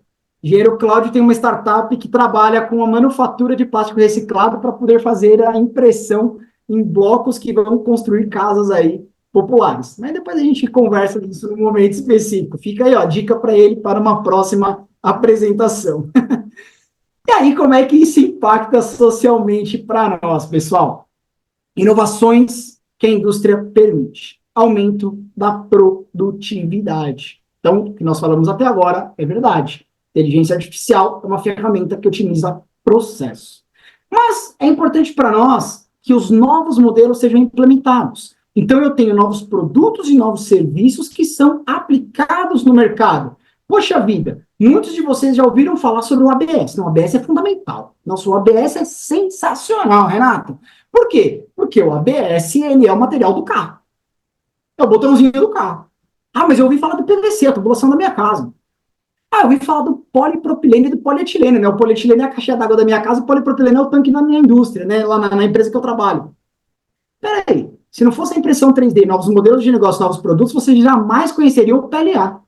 Engenheiro Cláudio tem uma startup que trabalha com a manufatura de plástico reciclado para poder fazer a impressão em blocos que vão construir casas aí populares. Mas depois a gente conversa disso num momento específico. Fica aí, ó, dica para ele para uma próxima apresentação. E aí, como é que isso impacta socialmente para nós, pessoal? Inovações que a indústria permite. Aumento da produtividade. Então, o que nós falamos até agora é verdade. Inteligência artificial é uma ferramenta que otimiza processo. Mas é importante para nós que os novos modelos sejam implementados. Então, eu tenho novos produtos e novos serviços que são aplicados no mercado. Poxa vida, muitos de vocês já ouviram falar sobre o ABS. Não, o ABS é fundamental. Nosso ABS é sensacional, Renato. Por quê? Porque o ABS, ele é o material do carro. É o botãozinho do carro. Ah, mas eu ouvi falar do PVC, a tubulação da minha casa. Ah, eu ouvi falar do polipropilene e do polietilene, né? O polietilene é a caixa d'água da minha casa, o polipropilene é o tanque da minha indústria, né? Lá na empresa que eu trabalho. Peraí, se não fosse a impressão 3D, novos modelos de negócio, novos produtos, vocês jamais conheceriam o PLA,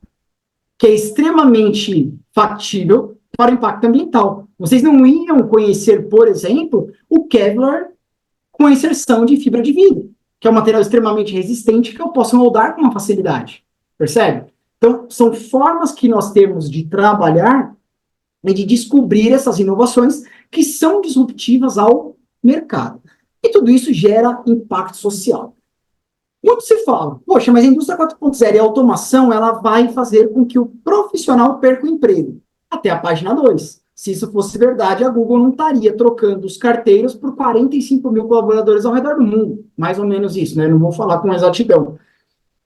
que é extremamente factível para o impacto ambiental. Vocês não iam conhecer, por exemplo, o Kevlar com a inserção de fibra de vidro, que é um material extremamente resistente que eu posso moldar com uma facilidade. Percebe? Então, são formas que nós temos de trabalhar e de descobrir essas inovações que são disruptivas ao mercado. E tudo isso gera impacto social. Muito se fala, poxa, mas a indústria 4.0 e a automação, ela vai fazer com que o profissional perca o emprego. Até a página 2. Se isso fosse verdade, a Google não estaria trocando os carteiros por 45 mil colaboradores ao redor do mundo. Mais ou menos isso, né? Não vou falar com exatidão.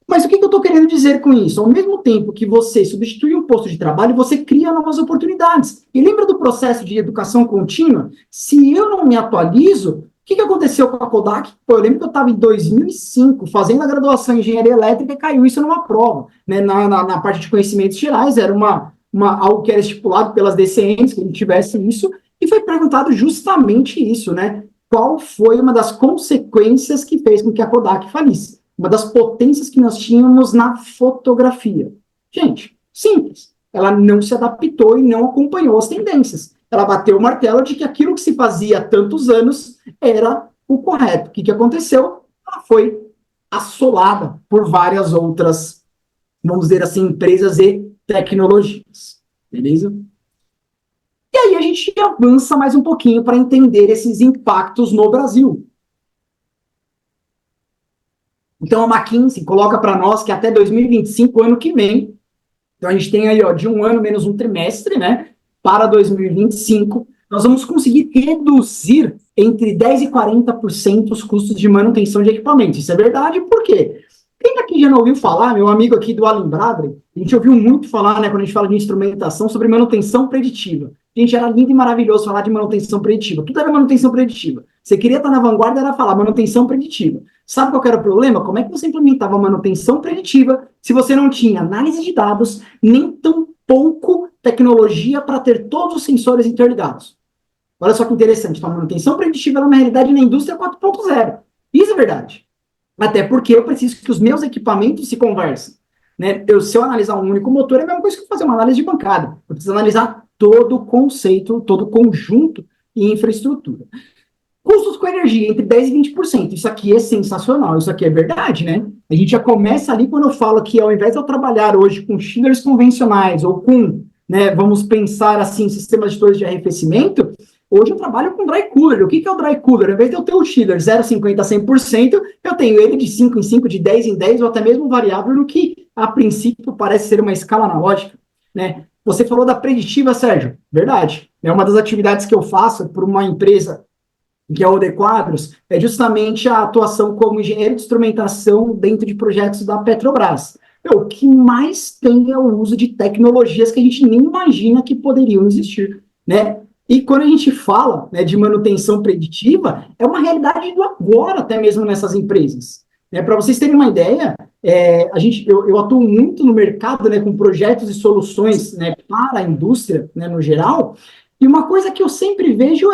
Mas o que eu estou querendo dizer com isso? Ao mesmo tempo que você substitui um posto de trabalho, você cria novas oportunidades. E lembra do processo de educação contínua? Se eu não me atualizo, o que aconteceu com a Kodak? Pô, eu lembro que eu estava em 2005 fazendo a graduação em engenharia elétrica e caiu isso numa prova. Né? Na parte de conhecimentos gerais, era algo que era estipulado pelas DCNs, que a gente tivesse isso, e foi perguntado justamente isso, né? Qual foi uma das consequências que fez com que a Kodak falisse? Uma das potências que nós tínhamos na fotografia. Gente, simples. Ela não se adaptou e não acompanhou as tendências. Ela bateu o martelo de que aquilo que se fazia há tantos anos era o correto. O que aconteceu? Ela foi assolada por várias outras, vamos dizer assim, empresas e tecnologias. Beleza? E aí a gente avança mais um pouquinho para entender esses impactos no Brasil. Então, a McKinsey coloca para nós que até 2025, ano que vem, então a gente tem aí, ó, de um ano menos um trimestre, né, para 2025, nós vamos conseguir reduzir entre 10% e 40% os custos de manutenção de equipamentos. Isso é verdade, por quê? Quem aqui já não ouviu falar, meu amigo aqui do Allen Bradley, a gente ouviu muito falar, né, quando a gente fala de instrumentação, sobre manutenção preditiva. Gente, era lindo e maravilhoso falar de manutenção preditiva. Tudo era manutenção preditiva. Você queria estar na vanguarda, era falar manutenção preditiva. Sabe qual era o problema? Como é que você implementava manutenção preditiva se você não tinha análise de dados, nem tão pouco tecnologia para ter todos os sensores interligados? Olha só que interessante. A manutenção preditiva é uma realidade na indústria 4.0. Isso é verdade. Até porque eu preciso que os meus equipamentos se conversem. Né? Se eu analisar um único motor, é a mesma coisa que fazer uma análise de bancada. Eu preciso analisar todo o conceito, todo o conjunto e infraestrutura. Custos com energia, entre 10% e 20%. Isso aqui é sensacional, isso aqui é verdade, né? A gente já começa ali quando eu falo que ao invés de eu trabalhar hoje com chillers convencionais ou com, né, vamos pensar assim, sistemas de torres de arrefecimento, hoje eu trabalho com dry cooler. O que é o dry cooler? Ao invés de eu ter o chiller 0,50% a 100%, eu tenho ele de 5 em 5, de 10 em 10, ou até mesmo variável, no que a princípio parece ser uma escala analógica, né? Você falou da preditiva, Sérgio. Verdade. É uma das atividades que eu faço por uma empresa que é o OD Quadros, é justamente a atuação como engenheiro de instrumentação dentro de projetos da Petrobras. O que mais tem é o uso de tecnologias que a gente nem imagina que poderiam existir, né? E quando a gente fala, né, de manutenção preditiva, é uma realidade do agora, até mesmo nessas empresas. Para vocês terem uma ideia, eu atuo muito no mercado, né, com projetos e soluções, né, para a indústria, né, no geral, e uma coisa que eu sempre vejo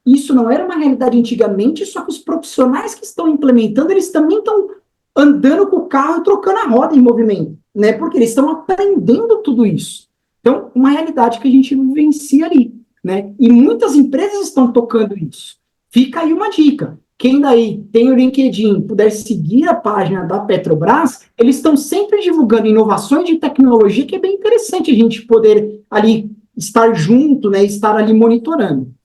isso não era uma realidade antigamente, só que os profissionais que estão implementando, eles também estão andando com o carro e trocando a roda em movimento, né? Porque eles estão aprendendo tudo isso. Então, uma realidade que a gente vivencia ali, né? E muitas empresas estão tocando isso. Fica aí uma dica. Quem daí tem o LinkedIn, puder seguir a página da Petrobras, eles estão sempre divulgando inovações de tecnologia, que é bem interessante a gente poder ali estar junto, né? Estar ali monitorando.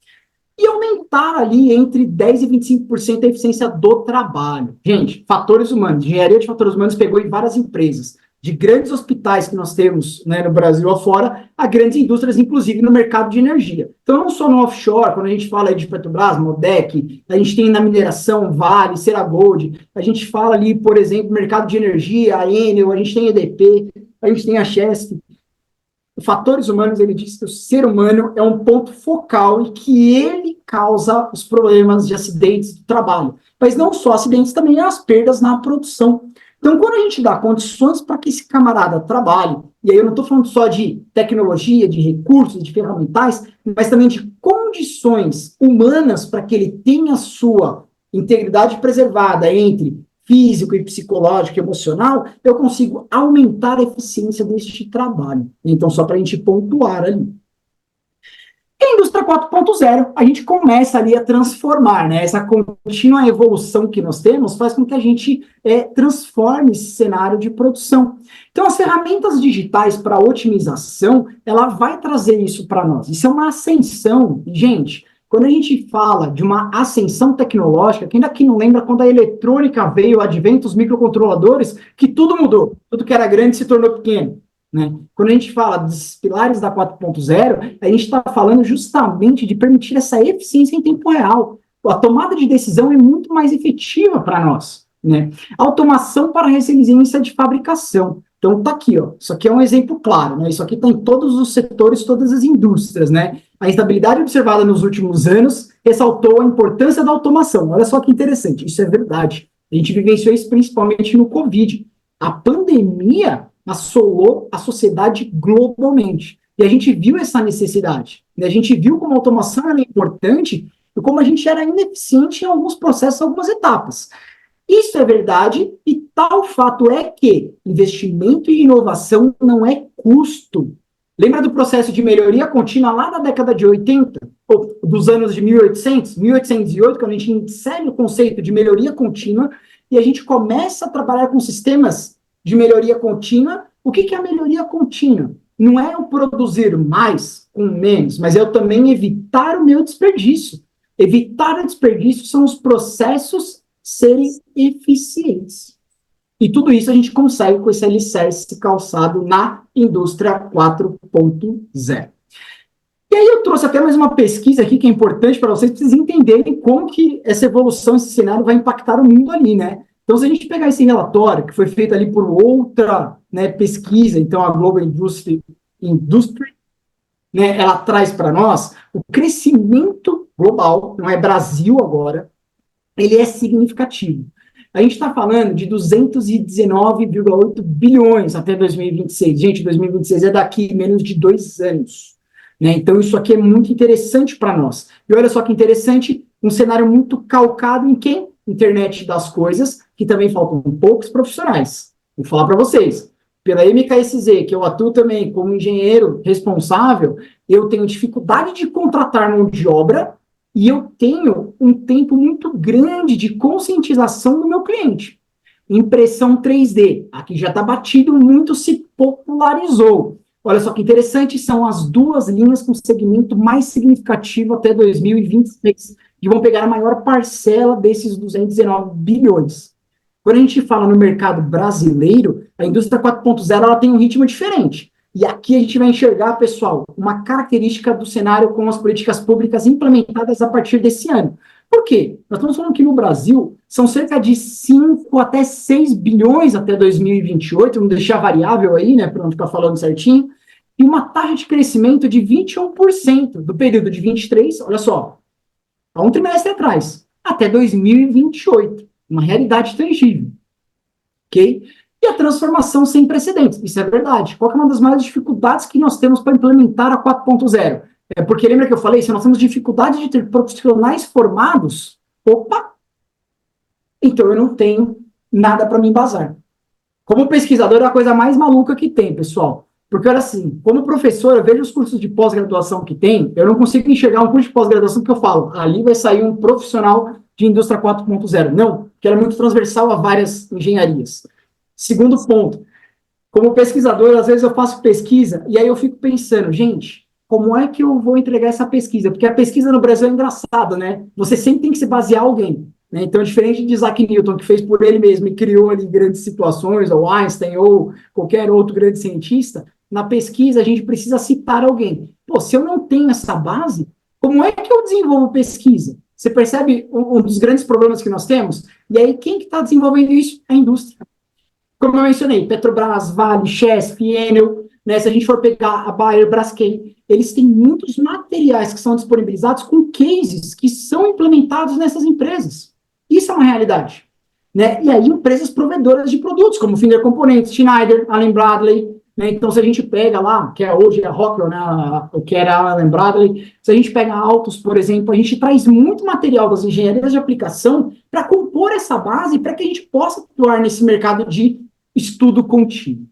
E aumentar ali entre 10% e 25% a eficiência do trabalho. Gente, fatores humanos, engenharia de fatores humanos pegou em várias empresas. de grandes hospitais que nós temos, né, no Brasil afora, a grandes indústrias, inclusive no mercado de energia. Então, não só no offshore, quando a gente fala aí de Petrobras, Modec, a gente tem na mineração Vale, Ceragold, a gente fala ali, por exemplo, mercado de energia, a Enel, a gente tem a EDP, a gente tem a Chesf. Fatores humanos, ele diz que o ser humano é um ponto focal e que ele causa os problemas de acidentes do trabalho. Mas não só acidentes, também as perdas na produção. Então, quando a gente dá condições para que esse camarada trabalhe, e aí eu não estou falando só de tecnologia, de recursos, de ferramentais, mas também de condições humanas para que ele tenha a sua integridade preservada entre físico e psicológico e emocional, eu consigo aumentar a eficiência deste trabalho. Então, só para a gente pontuar ali. E a indústria 4.0, a gente começa ali a transformar, né? Essa contínua evolução que nós temos faz com que a gente transforme esse cenário de produção. Então, as ferramentas digitais para otimização, ela vai trazer isso para nós. Isso é uma ascensão, gente. Quando a gente fala de uma ascensão tecnológica, quem daqui não lembra quando a eletrônica veio, o advento dos microcontroladores, que tudo mudou, tudo que era grande se tornou pequeno. Né? Quando a gente fala dos pilares da 4.0, a gente está falando justamente de permitir essa eficiência em tempo real. A tomada de decisão é muito mais efetiva para nós. Né? Automação para resiliência de fabricação. Então, está aqui, ó. Isso aqui é um exemplo claro, né? Isso aqui está em todos os setores, todas as indústrias, né? A instabilidade observada nos últimos anos ressaltou a importância da automação. Olha só que interessante, isso é verdade. A gente vivenciou isso principalmente no Covid. A pandemia assolou a sociedade globalmente. E a gente viu essa necessidade. Né? A gente viu como a automação era importante e como a gente era ineficiente em alguns processos, algumas etapas. Isso é verdade, e tal fato é que investimento em inovação não é custo. Lembra do processo de melhoria contínua lá da década de 80, ou dos anos de 1800, 1808, quando a gente insere o conceito de melhoria contínua, e a gente começa a trabalhar com sistemas de melhoria contínua. O que é a melhoria contínua? Não é eu produzir mais com menos, mas é eu também evitar o meu desperdício. Evitar o desperdício são os processos serem eficientes. E tudo isso a gente consegue com esse alicerce calçado na indústria 4.0. E aí eu trouxe até mais uma pesquisa aqui que é importante para vocês entenderem como que essa evolução, esse cenário vai impactar o mundo ali, né? Então, se a gente pegar esse relatório, que foi feito ali por outra, né, pesquisa, então a Global Industry, né, ela traz para nós o crescimento global, não é Brasil agora, ele é significativo. A gente está falando de 219,8 bilhões até 2026. Gente, 2026 é daqui menos de 2 anos. Né? Então, isso aqui é muito interessante para nós. E olha só que interessante, um cenário muito calcado em quem? Internet das coisas, que também faltam poucos profissionais. Vou falar para vocês. Pela MKSZ, que eu atuo também como engenheiro responsável, eu tenho dificuldade de contratar mão de obra e eu tenho um tempo muito grande de conscientização do meu cliente. Impressão 3D, aqui já está batido, muito se popularizou. Olha só que interessante, são as duas linhas com segmento mais significativo até 2026, que vão pegar a maior parcela desses 219 bilhões. Quando a gente fala no mercado brasileiro, a indústria 4.0 ela tem um ritmo diferente. E aqui a gente vai enxergar, pessoal, uma característica do cenário com as políticas públicas implementadas a partir desse ano. Por quê? Nós estamos falando que no Brasil são cerca de 5 até 6 bilhões até 2028, vamos deixar variável aí, né, para não ficar falando certinho, e uma taxa de crescimento de 21% do período de 23, olha só, há um trimestre atrás, até 2028, uma realidade tangível, ok? E a transformação sem precedentes, isso é verdade. Qual que é uma das maiores dificuldades que nós temos para implementar a 4.0? É porque, lembra que eu falei, se nós temos dificuldade de ter profissionais formados, opa, então eu não tenho nada para me embasar. Como pesquisador, é a coisa mais maluca que tem, pessoal. Porque, olha assim, como professor, eu vejo os cursos de pós-graduação que tem, eu não consigo enxergar um curso de pós-graduação que eu falo, ali vai sair um profissional de indústria 4.0. Não, porque ela é muito transversal a várias engenharias. Segundo ponto, como pesquisador, às vezes eu faço pesquisa e aí eu fico pensando, gente, como é que eu vou entregar essa pesquisa? Porque a pesquisa no Brasil é engraçada, né? Você sempre tem que se basear em alguém. né? Então, diferente de Isaac Newton, que fez por ele mesmo e criou ali grandes situações, ou Einstein, ou qualquer outro grande cientista, na pesquisa a gente precisa citar alguém. Pô, se eu não tenho essa base, como é que eu desenvolvo pesquisa? Você percebe um dos grandes problemas que nós temos? E aí, quem que está desenvolvendo isso? A indústria. Como eu mencionei, Petrobras, Vale, Chesf, Enel, né? Se a gente for pegar a Bayer, Braskem, eles têm muitos materiais que são disponibilizados com cases que são implementados nessas empresas. Isso é uma realidade, né? E aí, empresas provedoras de produtos, como Finger Componentes, Schneider, Allen Bradley, né? Então, se a gente pega lá, que é hoje a Rockwell, né? O que era a Allen Bradley, se a gente pega Autos, por exemplo, a gente traz muito material das engenharias de aplicação para compor essa base, para que a gente possa atuar nesse mercado de estudo contínuo.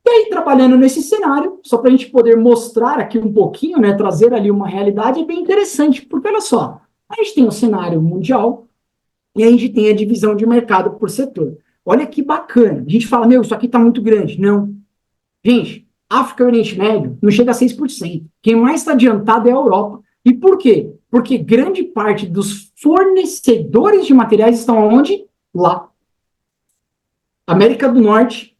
E aí, trabalhando nesse cenário, só para a gente poder mostrar aqui um pouquinho, né, trazer ali uma realidade, é bem interessante, porque olha só, a gente tem o cenário mundial e a gente tem a divisão de mercado por setor. Olha que bacana. A gente fala, meu, isso aqui está muito grande. Não. Gente, África e Oriente Médio não chega a 6%. Quem mais está adiantado é a Europa. E por quê? Porque grande parte dos fornecedores de materiais estão onde? Lá. América do Norte,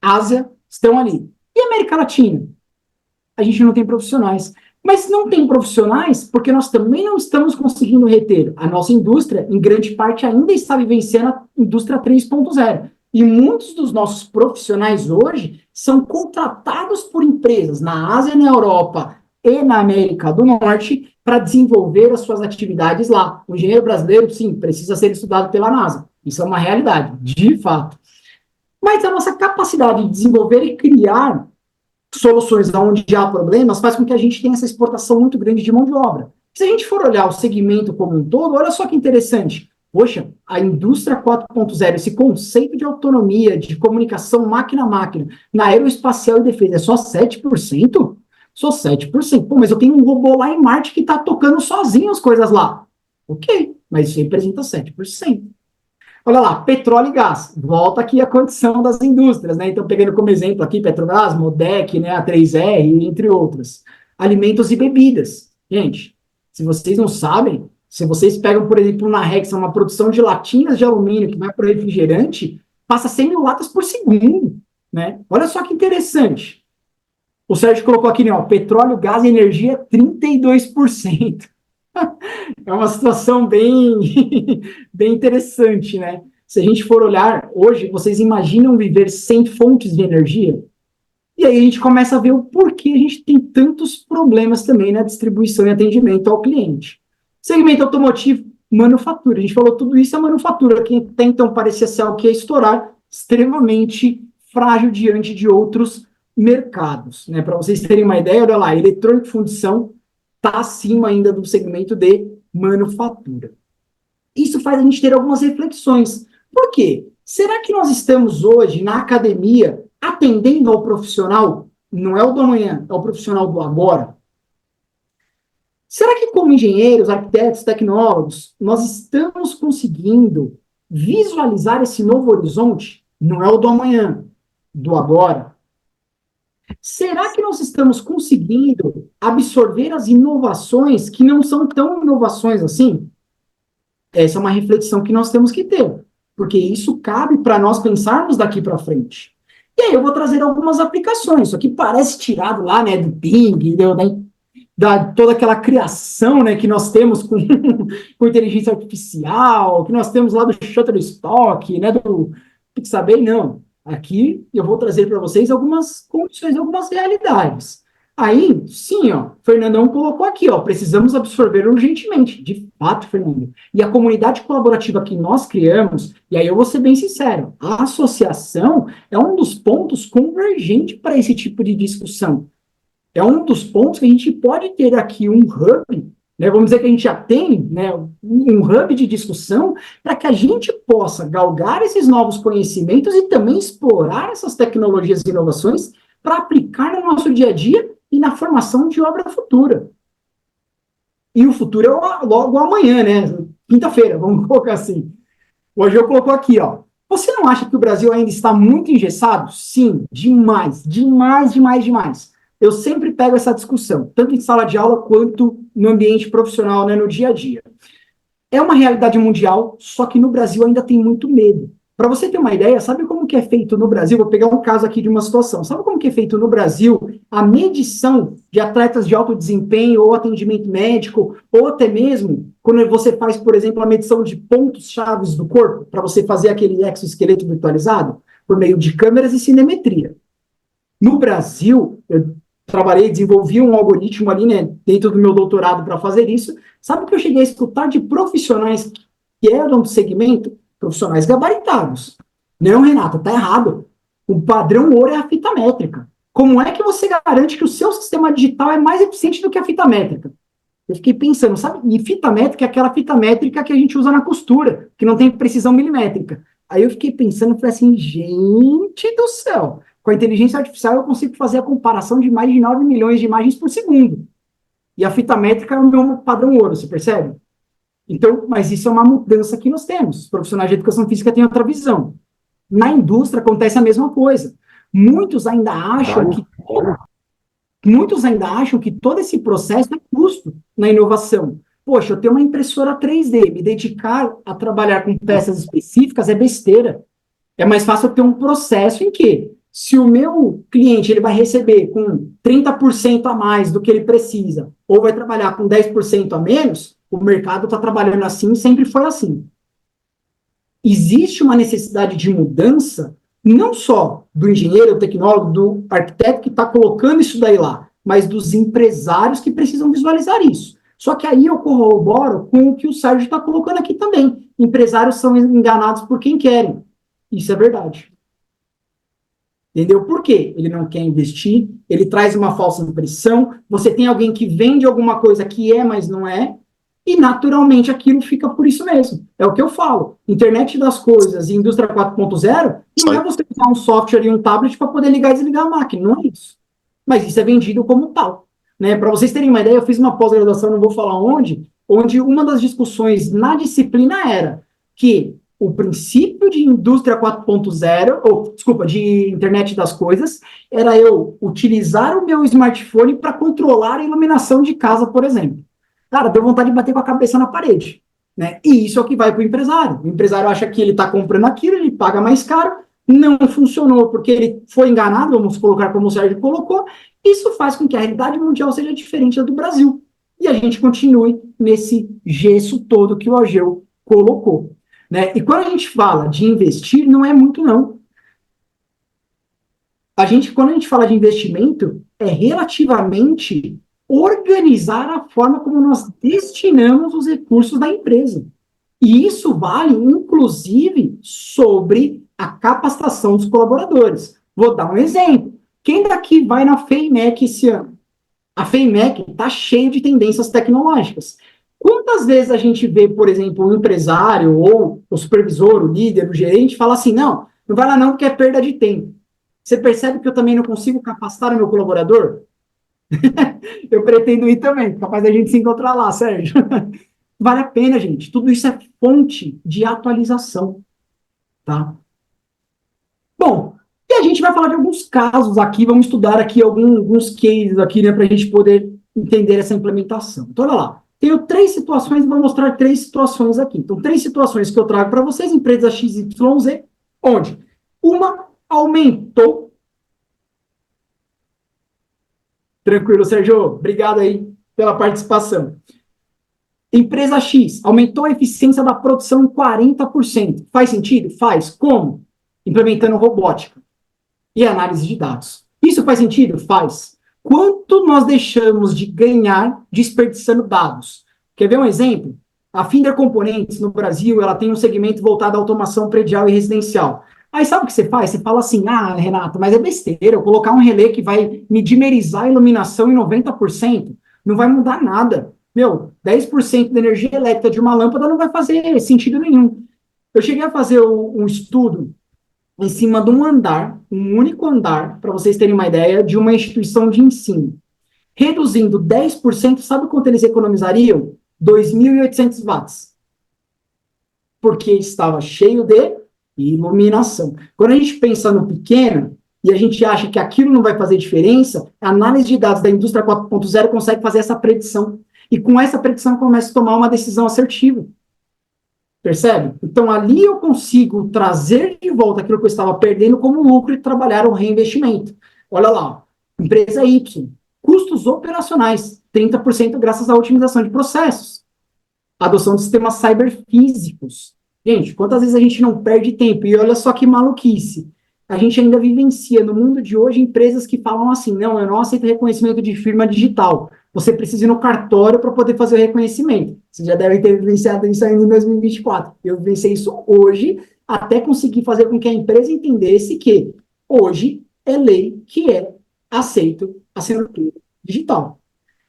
Ásia, estão ali. E América Latina? A gente não tem profissionais. Mas não tem profissionais porque nós também não estamos conseguindo reter. A nossa indústria, em grande parte, ainda está vivenciando a indústria 3.0. E muitos dos nossos profissionais hoje são contratados por empresas na Ásia, na Europa e na América do Norte para desenvolver as suas atividades lá. O engenheiro brasileiro, sim, precisa ser estudado pela NASA. Isso é uma realidade, de fato. Mas a nossa capacidade de desenvolver e criar soluções onde há problemas faz com que a gente tenha essa exportação muito grande de mão de obra. Se a gente for olhar o segmento como um todo, olha só que interessante. Poxa, a indústria 4.0, esse conceito de autonomia, de comunicação máquina a máquina, na aeroespacial e defesa, é só 7%? Só 7%. Pô, mas eu tenho um robô lá em Marte que está tocando sozinho as coisas lá. Ok, mas isso representa 7%. Olha lá, petróleo e gás. Volta aqui a condição das indústrias, né? Então, pegando como exemplo aqui, Petrobras, Modec, né, a 3R, entre outras. Alimentos e bebidas. Gente, se vocês não sabem, se vocês pegam, por exemplo, na Hexa, uma produção de latinhas de alumínio que vai para o refrigerante, passa 100 mil latas por segundo, né? Olha só que interessante. O Sérgio colocou aqui, né, ó, petróleo, gás e energia, 32%. É uma situação bem, bem interessante, né? Se a gente for olhar, hoje, vocês imaginam viver sem fontes de energia? E aí a gente começa a ver o porquê a gente tem tantos problemas também na distribuição e atendimento ao cliente. Segmento automotivo, manufatura. A gente falou tudo isso é manufatura, que até então parecia ser algo que ia estourar, extremamente frágil diante de outros mercados, né? Para vocês terem uma ideia, olha lá, eletrônica e fundição está acima ainda do segmento de manufatura. Isso faz a gente ter algumas reflexões. Por quê? Será que nós estamos hoje na academia atendendo ao profissional? Não é o do amanhã, é o profissional do agora. Será que como engenheiros, arquitetos, tecnólogos, nós estamos conseguindo visualizar esse novo horizonte? Não é o do amanhã, do agora. Será que nós estamos conseguindo absorver as inovações que não são tão inovações assim? Essa é uma reflexão que nós temos que ter, porque isso cabe para nós pensarmos daqui para frente. E aí eu vou trazer algumas aplicações. Isso aqui parece tirado lá, né, do Ping, da toda aquela criação, né, que nós temos com inteligência artificial, que nós temos lá do Shutterstock, né, do Pixabay, não. Aqui eu vou trazer para vocês algumas condições, algumas realidades. Aí, sim, ó, Fernandão colocou aqui, ó, precisamos absorver urgentemente. De fato, Fernando. E a comunidade colaborativa que nós criamos, e aí eu vou ser bem sincero, a associação é um dos pontos convergentes para esse tipo de discussão. É um dos pontos que a gente pode ter aqui um hub, né, vamos dizer que a gente já tem, né, um hub de discussão para que a gente possa galgar esses novos conhecimentos e também explorar essas tecnologias e inovações para aplicar no nosso dia a dia e na formação de obra futura. E o futuro é logo amanhã, né? Quinta-feira, vamos colocar assim. Hoje eu colocou aqui, ó. Você não acha que o Brasil ainda está muito engessado? Sim, demais, demais, demais, demais. Eu sempre pego essa discussão, tanto em sala de aula quanto no ambiente profissional, né, no dia a dia. É uma realidade mundial, só que no Brasil ainda tem muito medo. Para você ter uma ideia, sabe como que é feito no Brasil? Vou pegar um caso aqui de uma situação. Sabe como que é feito no Brasil a medição de atletas de alto desempenho ou atendimento médico, ou até mesmo quando você faz, por exemplo, a medição de pontos chaves do corpo, para você fazer aquele exoesqueleto virtualizado, por meio de câmeras e cinemetria. No Brasil, eu trabalhei, desenvolvi um algoritmo ali, né, dentro do meu doutorado para fazer isso. Sabe o que eu cheguei a escutar de profissionais que eram do segmento? Profissionais gabaritados. Não, Renato, tá errado. O padrão ouro é a fita métrica. Como é que você garante que o seu sistema digital é mais eficiente do que a fita métrica? Eu fiquei pensando, sabe? E fita métrica é aquela fita métrica que a gente usa na costura, que não tem precisão milimétrica. Aí eu fiquei pensando, falei assim, gente do céu, com a inteligência artificial eu consigo fazer a comparação de mais de 9 milhões de imagens por segundo. E a fita métrica é o meu padrão ouro, você percebe? Então, mas isso é uma mudança que nós temos. Os profissionais de educação física têm outra visão. Na indústria acontece a mesma coisa. Muitos ainda acham que todo esse processo é custo na inovação. Poxa, eu tenho uma impressora 3D, me dedicar a trabalhar com peças específicas é besteira. É mais fácil eu ter um processo em que, se o meu cliente ele vai receber com 30% a mais do que ele precisa, ou vai trabalhar com 10% a menos, o mercado está trabalhando assim, sempre foi assim. Existe uma necessidade de mudança, não só do engenheiro, do tecnólogo, do arquiteto que está colocando isso daí lá, mas dos empresários que precisam visualizar isso. Só que aí eu corroboro com o que o Sérgio está colocando aqui também. Empresários são enganados por quem querem. Isso é verdade. Entendeu? Por quê? Ele não quer investir, ele traz uma falsa impressão, você tem alguém que vende alguma coisa que é, mas não é, e naturalmente aquilo fica por isso mesmo. É o que eu falo. Internet das coisas e indústria 4.0 não é você usar um software e um tablet para poder ligar e desligar a máquina, não é isso. Mas isso é vendido como tal. Né? Para vocês terem uma ideia, eu fiz uma pós-graduação, não vou falar onde uma das discussões na disciplina era que o princípio de indústria 4.0, ou, desculpa, de internet das coisas, era eu utilizar o meu smartphone para controlar a iluminação de casa, por exemplo. Cara, deu vontade de bater com a cabeça na parede. Né? E isso é o que vai para o empresário. O empresário acha que ele está comprando aquilo, ele paga mais caro, não funcionou porque ele foi enganado, vamos colocar como o Sérgio colocou. Isso faz com que a realidade mundial seja diferente da do Brasil. E a gente continue nesse gesso todo que o Ageu colocou. Né? E quando a gente fala de investir, não é muito, não. Quando a gente fala de investimento, é relativamente organizar a forma como nós destinamos os recursos da empresa. E isso vale, inclusive, sobre a capacitação dos colaboradores. Vou dar um exemplo. Quem daqui vai na FEIMEC esse ano? A FEIMEC está cheia de tendências tecnológicas. Quantas vezes a gente vê, por exemplo, o empresário ou o supervisor, o líder, o gerente, fala assim, não vai lá não, porque é perda de tempo. Você percebe que eu também não consigo capacitar o meu colaborador? Eu pretendo ir também, capaz da gente se encontrar lá, Sérgio. Vale a pena, gente. Tudo isso é fonte de atualização, tá? Bom, e a gente vai falar de alguns casos aqui, vamos estudar aqui alguns cases aqui, né, para a gente poder entender essa implementação. Então, olha lá. Tenho 3 situações e vou mostrar 3 situações aqui. Então, 3 situações que eu trago para vocês, empresa XYZ, onde uma aumentou. Tranquilo, Sérgio. Obrigado aí pela participação. Empresa X aumentou a eficiência da produção em 40%. Faz sentido? Faz. Como? Implementando robótica e análise de dados. Isso faz sentido? Faz. Quanto nós deixamos de ganhar desperdiçando dados? Quer ver um exemplo? A Finder Componentes, no Brasil, ela tem um segmento voltado à automação predial e residencial. Aí sabe o que você faz? Você fala assim, Renato, mas é besteira, eu colocar um relé que vai me dimerizar a iluminação em 90%, não vai mudar nada. 10% da energia elétrica de uma lâmpada não vai fazer sentido nenhum. Eu cheguei a fazer um estudo em cima de um único andar, para vocês terem uma ideia, de uma instituição de ensino. Reduzindo 10%, sabe quanto eles economizariam? 2.800 watts. Porque estava cheio de iluminação. Quando a gente pensa no pequeno, e a gente acha que aquilo não vai fazer diferença, a análise de dados da indústria 4.0 consegue fazer essa predição. E com essa predição começa a tomar uma decisão assertiva. Percebe? Então, ali eu consigo trazer de volta aquilo que eu estava perdendo como lucro e trabalhar o reinvestimento. Olha lá, empresa Y, custos operacionais, 30% graças à otimização de processos. Adoção de sistemas cyberfísicos. Gente, quantas vezes a gente não perde tempo? E olha só que maluquice. A gente ainda vivencia no mundo de hoje empresas que falam assim, não, eu não aceito reconhecimento de firma digital. Você precisa ir no cartório para poder fazer o reconhecimento. Vocês já devem ter vivenciado isso ainda em 2024. Eu vivenciei isso hoje, até conseguir fazer com que a empresa entendesse que hoje é lei que é aceito a assinatura digital.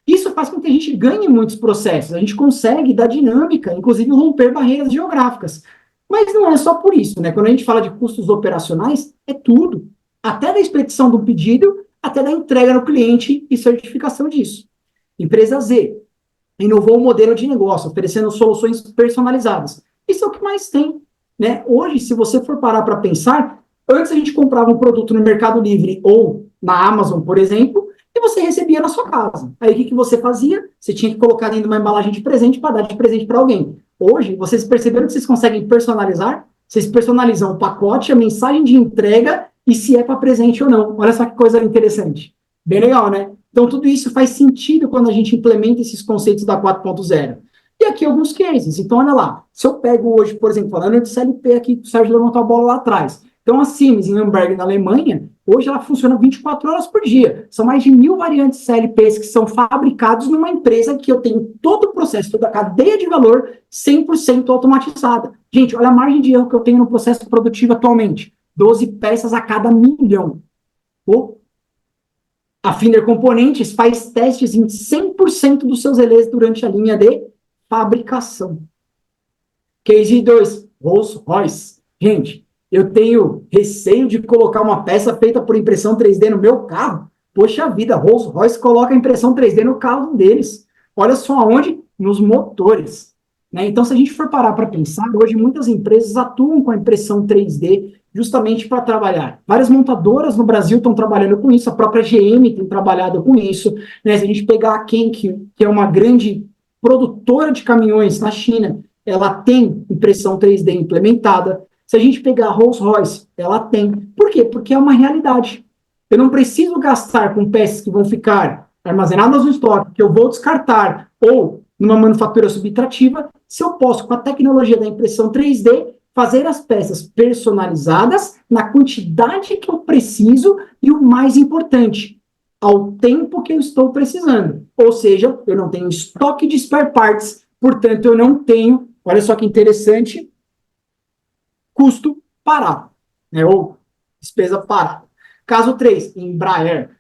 Isso faz com que a gente ganhe muitos processos, a gente consegue dar dinâmica, inclusive romper barreiras geográficas. Mas não é só por isso, né? Quando a gente fala de custos operacionais, é tudo. Até da expedição do pedido, até da entrega no cliente e certificação disso. Empresa Z inovou o modelo de negócio, oferecendo soluções personalizadas. Isso é o que mais tem, né? Hoje, se você for parar para pensar, antes a gente comprava um produto no Mercado Livre ou na Amazon, por exemplo, e você recebia na sua casa. Aí o que você fazia? Você tinha que colocar dentro de uma embalagem de presente para dar de presente para alguém. Hoje, vocês perceberam que vocês conseguem personalizar? Vocês personalizam o pacote, a mensagem de entrega e se é para presente ou não. Olha só que coisa interessante. Bem legal, né? Então, tudo isso faz sentido quando a gente implementa esses conceitos da 4.0. E aqui alguns cases. Então, olha lá. Se eu pego hoje, por exemplo, falando de CLP aqui, o Sérgio levantou a bola lá atrás. Então, a Siemens, em Hamburg, na Alemanha, hoje ela funciona 24 horas por dia. São mais de 1.000 variantes CLPs que são fabricados numa empresa que eu tenho todo o processo, toda a cadeia de valor 100% automatizada. Gente, olha a margem de erro que eu tenho no processo produtivo atualmente. 12 peças a cada 1.000.000. A Finder Componentes faz testes em 100% dos seus relés durante a linha de fabricação. Case 2, Rolls-Royce. Gente, eu tenho receio de colocar uma peça feita por impressão 3D no meu carro. Poxa vida, Rolls-Royce coloca impressão 3D no carro deles. Olha só aonde? Nos motores. Né? Então, se a gente for parar para pensar, hoje muitas empresas atuam com a impressão 3D justamente para trabalhar. Várias montadoras no Brasil estão trabalhando com isso, a própria GM tem trabalhado com isso. Né? Se a gente pegar a Kenk, que é uma grande produtora de caminhões na China, ela tem impressão 3D implementada. Se a gente pegar a Rolls-Royce, ela tem. Por quê? Porque é uma realidade. Eu não preciso gastar com peças que vão ficar armazenadas no estoque, que eu vou descartar, ou numa manufatura subtrativa, se eu posso, com a tecnologia da impressão 3D, fazer as peças personalizadas na quantidade que eu preciso e o mais importante, ao tempo que eu estou precisando. Ou seja, eu não tenho estoque de spare parts, portanto, eu não tenho, olha só que interessante, custo parado, né? Ou despesa parada. Caso 3, Embraer.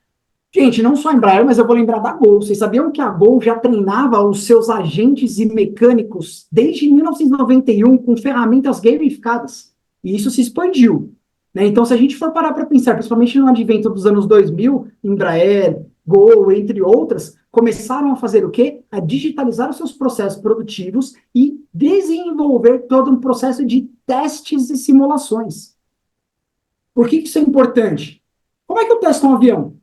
Gente, não só a Embraer, mas eu vou lembrar da Gol. Vocês sabiam que a Gol já treinava os seus agentes e mecânicos desde 1991 com ferramentas gamificadas? E isso se expandiu. Né? Então, se a gente for parar para pensar, principalmente no advento dos anos 2000, Embraer, Gol, entre outras, começaram a fazer o quê? A digitalizar os seus processos produtivos e desenvolver todo um processo de testes e simulações. Por que isso é importante? Como é que eu testo um avião?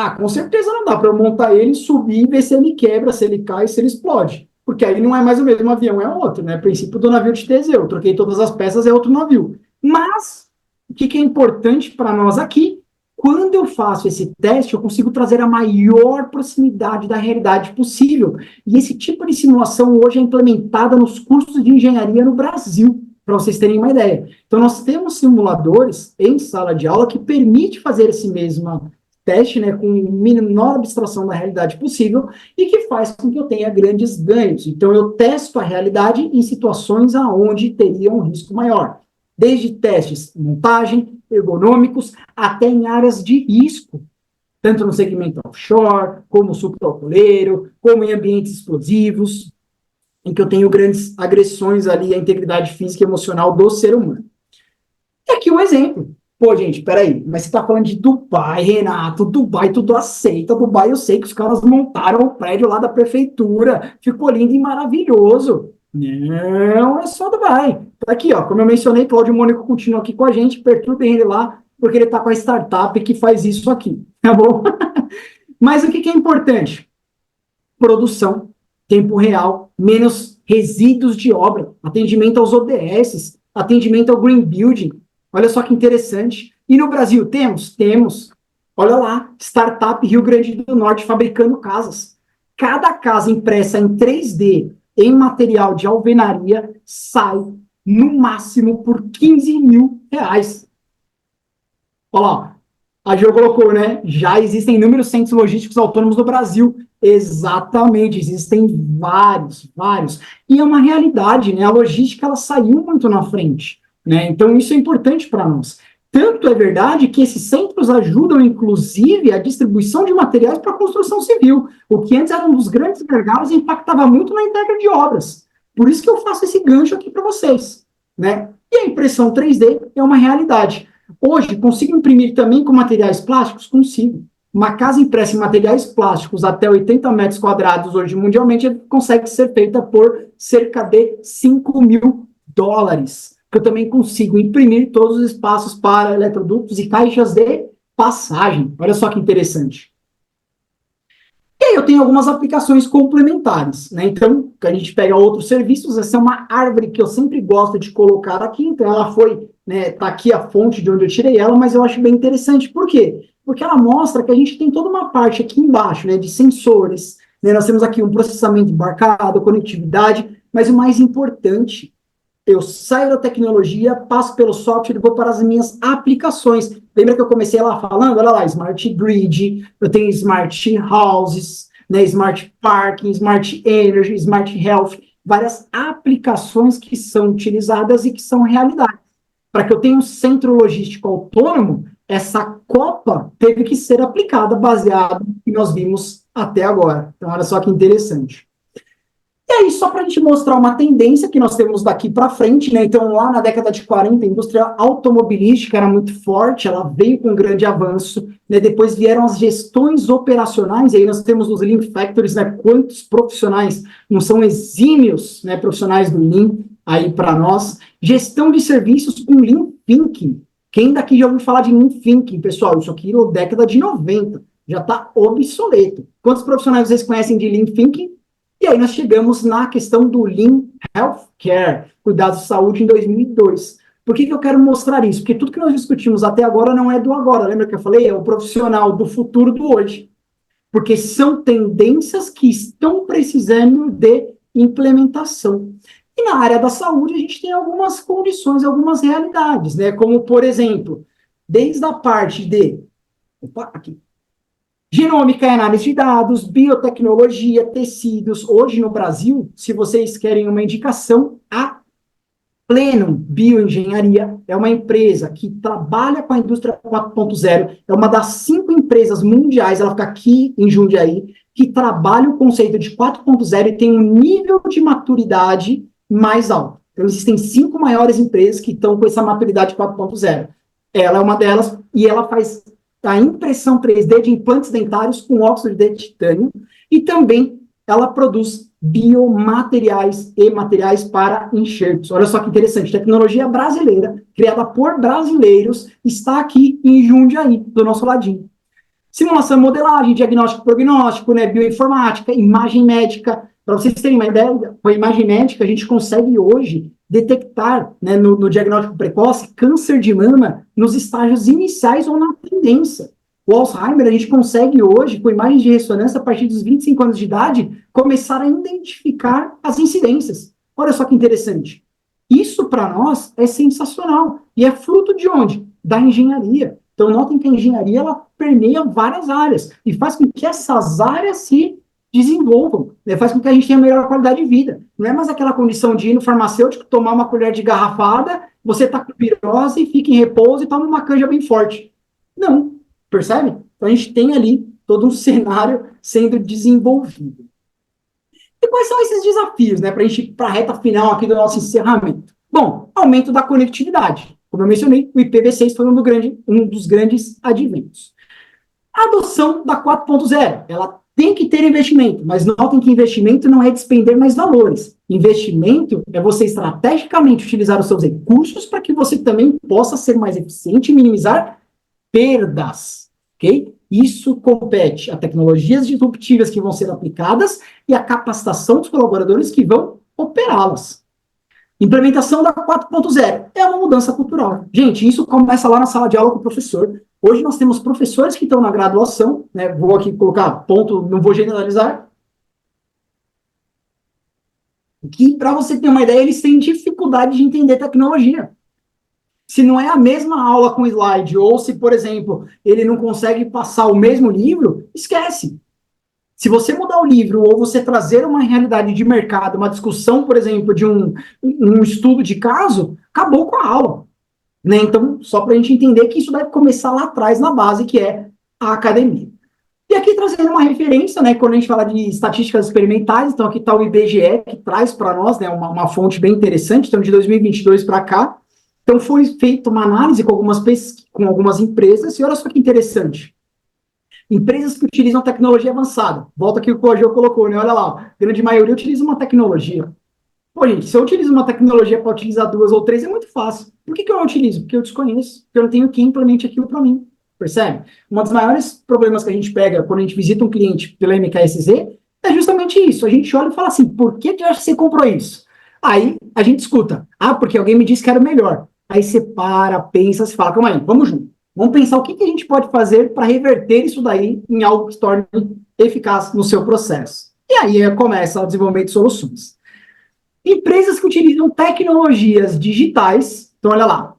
Ah, com certeza não dá para eu montar ele, subir e ver se ele quebra, se ele cai, se ele explode. Porque aí não é mais o mesmo avião, é outro, né? Princípio do navio de Teseu. Eu troquei todas as peças, é outro navio. Mas, o que é importante para nós aqui? Quando eu faço esse teste, eu consigo trazer a maior proximidade da realidade possível. E esse tipo de simulação hoje é implementada nos cursos de engenharia no Brasil, para vocês terem uma ideia. Então, nós temos simuladores em sala de aula que permite fazer esse mesmo teste, né, com menor abstração da realidade possível e que faz com que eu tenha grandes ganhos. Então, eu testo a realidade em situações aonde teria um risco maior. Desde testes de montagem, ergonômicos, até em áreas de risco, tanto no segmento offshore, como suprahoteleiro, como em ambientes explosivos, em que eu tenho grandes agressões ali à integridade física e emocional do ser humano. E aqui um exemplo. Pô, gente, peraí, mas você tá falando de Dubai, Renato, Dubai tudo aceita, Dubai eu sei que os caras montaram o prédio lá da prefeitura, ficou lindo e maravilhoso. Não é só Dubai. Tá aqui, ó, como eu mencionei, Cláudio Mônico continua aqui com a gente, perturbem ele lá, porque ele tá com a startup que faz isso aqui, tá bom? Mas o que é importante? Produção, tempo real, menos resíduos de obra, atendimento aos ODS, atendimento ao Green Building. Olha só que interessante. E no Brasil temos? Temos. Olha lá, Startup Rio Grande do Norte fabricando casas. Cada casa impressa em 3D em material de alvenaria sai, no máximo, por R$ 15.000. Olha lá, a Jo colocou, né? Já existem inúmeros centros logísticos autônomos no Brasil. Exatamente, existem vários, vários. E é uma realidade, né? A logística, ela saiu muito na frente, né? Então, isso é importante para nós. Tanto é verdade que esses centros ajudam, inclusive, a distribuição de materiais para a construção civil, o que antes era um dos grandes gargalos e impactava muito na entrega de obras. Por isso que eu faço esse gancho aqui para vocês, né? E a impressão 3D é uma realidade. Hoje, consigo imprimir também com materiais plásticos? Consigo. Uma casa impressa em materiais plásticos até 80 metros quadrados, hoje, mundialmente, consegue ser feita por cerca de US$ 5.000. Que eu também consigo imprimir todos os espaços para eletrodutos e caixas de passagem. Olha só que interessante. E aí eu tenho algumas aplicações complementares, né? Então, a gente pega outros serviços, essa é uma árvore que eu sempre gosto de colocar aqui, então ela foi, né, tá aqui a fonte de onde eu tirei ela, mas eu acho bem interessante. Por quê? Porque ela mostra que a gente tem toda uma parte aqui embaixo, né, de sensores, né? Nós temos aqui um processamento embarcado, conectividade, mas o mais importante, eu saio da tecnologia, passo pelo software e vou para as minhas aplicações. Lembra que eu comecei lá falando? Olha lá, Smart Grid, eu tenho Smart Houses, né, Smart Parking, Smart Energy, Smart Health, várias aplicações que são utilizadas e que são realidade. Para que eu tenha um centro logístico autônomo, essa copa teve que ser aplicada baseado no que nós vimos até agora. Então, olha só que interessante. E aí, só para a gente mostrar uma tendência que nós temos daqui para frente, né? Então, lá na década de 40, a indústria automobilística era muito forte, ela veio com um grande avanço, né? Depois vieram as gestões operacionais, e aí nós temos os Lean Factories, né? Quantos profissionais não são exímios, né? Profissionais do Lean aí para nós. Gestão de serviços com Lean Thinking. Quem daqui já ouviu falar de Lean Thinking, pessoal? Isso aqui na década de 90, já está obsoleto. Quantos profissionais vocês conhecem de Lean Thinking? E aí nós chegamos na questão do Lean Healthcare, cuidados de saúde, em 2002. Por que eu quero mostrar isso? Porque tudo que nós discutimos até agora não é do agora. Lembra que eu falei? É o profissional do futuro do hoje. Porque são tendências que estão precisando de implementação. E na área da saúde, a gente tem algumas condições, algumas realidades, né? Como, por exemplo, desde a parte de... Opa, aqui. Genômica e análise de dados, biotecnologia, tecidos. Hoje no Brasil, se vocês querem uma indicação, a Plenum Bioengenharia é uma empresa que trabalha com a indústria 4.0, é uma das 5 empresas mundiais, ela fica aqui em Jundiaí, que trabalha o conceito de 4.0 e tem um nível de maturidade mais alto. Então, existem 5 maiores empresas que estão com essa maturidade 4.0. Ela é uma delas e ela faz a impressão 3D de implantes dentários com óxido de titânio, e também ela produz biomateriais e materiais para enxertos. Olha só que interessante, tecnologia brasileira, criada por brasileiros, está aqui em Jundiaí, do nosso ladinho. Simulação, modelagem, diagnóstico, prognóstico, né, bioinformática, imagem médica. Para vocês terem uma ideia, com a imagem médica, a gente consegue hoje detectar, né, no diagnóstico precoce, câncer de mama nos estágios iniciais ou na tendência. O Alzheimer, a gente consegue hoje, com imagens de ressonância, a partir dos 25 anos de idade, começar a identificar as incidências. Olha só que interessante. Isso, para nós, é sensacional. E é fruto de onde? Da engenharia. Então, notem que a engenharia, ela permeia várias áreas e faz com que essas áreas se desenvolvam, né? Faz com que a gente tenha melhor qualidade de vida. Não é mais aquela condição de ir no farmacêutico, tomar uma colher de garrafada, você está com virose, fica em repouso e toma uma canja bem forte. Não, percebe? Então, a gente tem ali todo um cenário sendo desenvolvido. E quais são esses desafios, né, para a gente ir para a reta final aqui do nosso encerramento? Bom, aumento da conectividade. Como eu mencionei, o IPv6 foi um dos grandes adventos. A adoção da 4.0, ela tem que ter investimento, mas notem que investimento não é despender mais valores. Investimento é você estrategicamente utilizar os seus recursos para que você também possa ser mais eficiente e minimizar perdas, ok? Isso compete a tecnologias disruptivas que vão ser aplicadas e a capacitação dos colaboradores que vão operá-las. Implementação da 4.0 é uma mudança cultural. Gente, isso começa lá na sala de aula com o professor. Hoje nós temos professores que estão na graduação, né? Vou aqui colocar ponto, não vou generalizar, que, para você ter uma ideia, eles têm dificuldade de entender tecnologia. Se não é a mesma aula com slide, ou se, por exemplo, ele não consegue passar o mesmo livro, esquece. Se você mudar o livro, ou você trazer uma realidade de mercado, uma discussão, por exemplo, de um estudo de caso, acabou com a aula. Né? Então, só para a gente entender que isso deve começar lá atrás, na base, que é a academia. E aqui trazendo uma referência, né, quando a gente fala de estatísticas experimentais, então aqui está o IBGE, que traz para nós, né, uma fonte bem interessante, então de 2022 para cá. Então foi feita uma análise com algumas empresas, e olha só que interessante. Empresas que utilizam tecnologia avançada. Volta aqui o que o Ageu colocou, né? Olha lá, a grande maioria utiliza uma tecnologia. Pô, gente, se eu utilizo uma tecnologia para utilizar 2 ou 3, é muito fácil. Por que eu não utilizo? Porque eu desconheço, porque eu não tenho quem implemente aquilo para mim. Percebe? Um dos maiores problemas que a gente pega quando a gente visita um cliente pela MKSZ é justamente isso. A gente olha e fala assim, por que você comprou isso? Aí a gente escuta, porque alguém me disse que era o melhor. Aí você para, pensa, se fala, calma aí, vamos junto. Vamos pensar o que a gente pode fazer para reverter isso daí em algo que se torne eficaz no seu processo. E aí começa o desenvolvimento de soluções. Empresas que utilizam tecnologias digitais, então olha lá,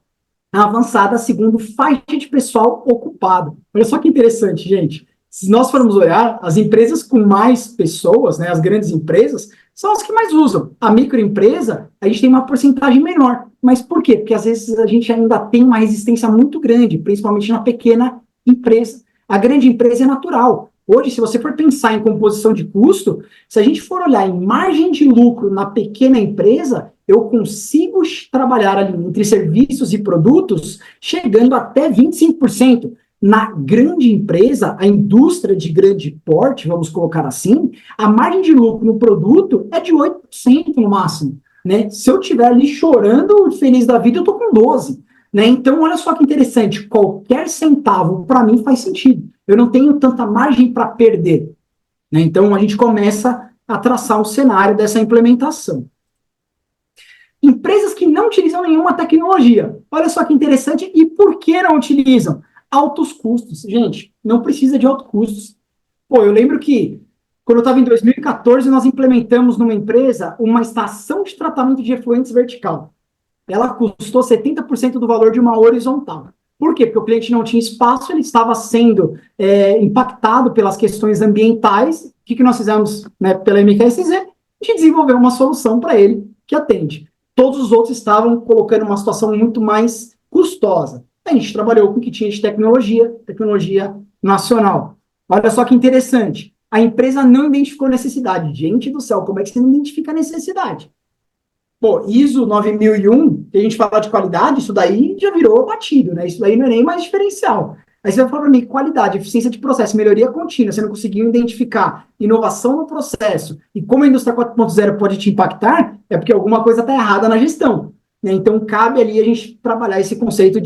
avançada segundo faixa de pessoal ocupado. Olha só que interessante, gente. Se nós formos olhar, as empresas com mais pessoas, né, as grandes empresas, são as que mais usam. A microempresa, a gente tem uma porcentagem menor. Mas por quê? Porque às vezes a gente ainda tem uma resistência muito grande, principalmente na pequena empresa. A grande empresa é natural. Hoje, se você for pensar em composição de custo, se a gente for olhar em margem de lucro na pequena empresa, eu consigo trabalhar ali entre serviços e produtos chegando até 25%. Na grande empresa, a indústria de grande porte, vamos colocar assim, a margem de lucro no produto é de 8% no máximo. Né? Se eu estiver ali chorando, feliz da vida, eu estou com 12%. Né? Então, olha só que interessante, qualquer centavo para mim faz sentido. Eu não tenho tanta margem para perder. Né? Então, a gente começa a traçar o cenário dessa implementação. Empresas que não utilizam nenhuma tecnologia. Olha só que interessante. E por que não utilizam? Altos custos. Gente, não precisa de altos custos. Pô, eu lembro que, quando eu estava em 2014, nós implementamos numa empresa uma estação de tratamento de efluentes vertical. Ela custou 70% do valor de uma horizontal. Por quê? Porque o cliente não tinha espaço, ele estava sendo impactado pelas questões ambientais. O que nós fizemos, né, pela MKSZ? A gente desenvolveu uma solução para ele que atende. Todos os outros estavam colocando uma situação muito mais custosa. A gente trabalhou com o que tinha de tecnologia nacional. Olha só que interessante. A empresa não identificou necessidade. Gente do céu, como é que você não identifica a necessidade? Pô, ISO 9001, que a gente fala de qualidade, isso daí já virou batido, né? Isso daí não é nem mais diferencial. Aí você vai falar para mim, qualidade, eficiência de processo, melhoria contínua, você não conseguiu identificar inovação no processo e como a indústria 4.0 pode te impactar, é porque alguma coisa está errada na gestão. Né? Então, cabe ali a gente trabalhar esse conceito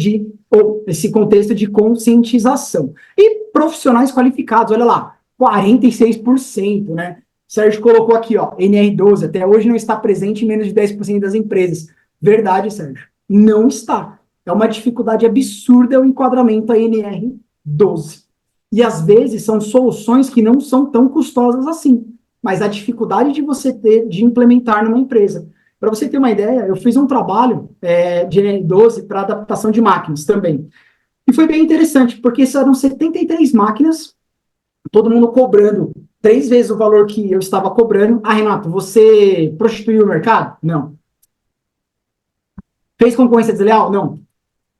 ou esse contexto de conscientização. E profissionais qualificados, olha lá, 46%, né? Sérgio colocou aqui, ó, NR12, até hoje não está presente em menos de 10% das empresas. Verdade, Sérgio, não está. É uma dificuldade absurda o enquadramento a NR12. E, às vezes, são soluções que não são tão custosas assim, mas a dificuldade de você ter, de implementar numa empresa. Para você ter uma ideia, eu fiz um trabalho de NR12 para adaptação de máquinas também. E foi bem interessante, porque eram 73 máquinas, todo mundo cobrando 3 vezes o valor que eu estava cobrando. Renato, você prostituiu o mercado? Não. Fez concorrência desleal? Não.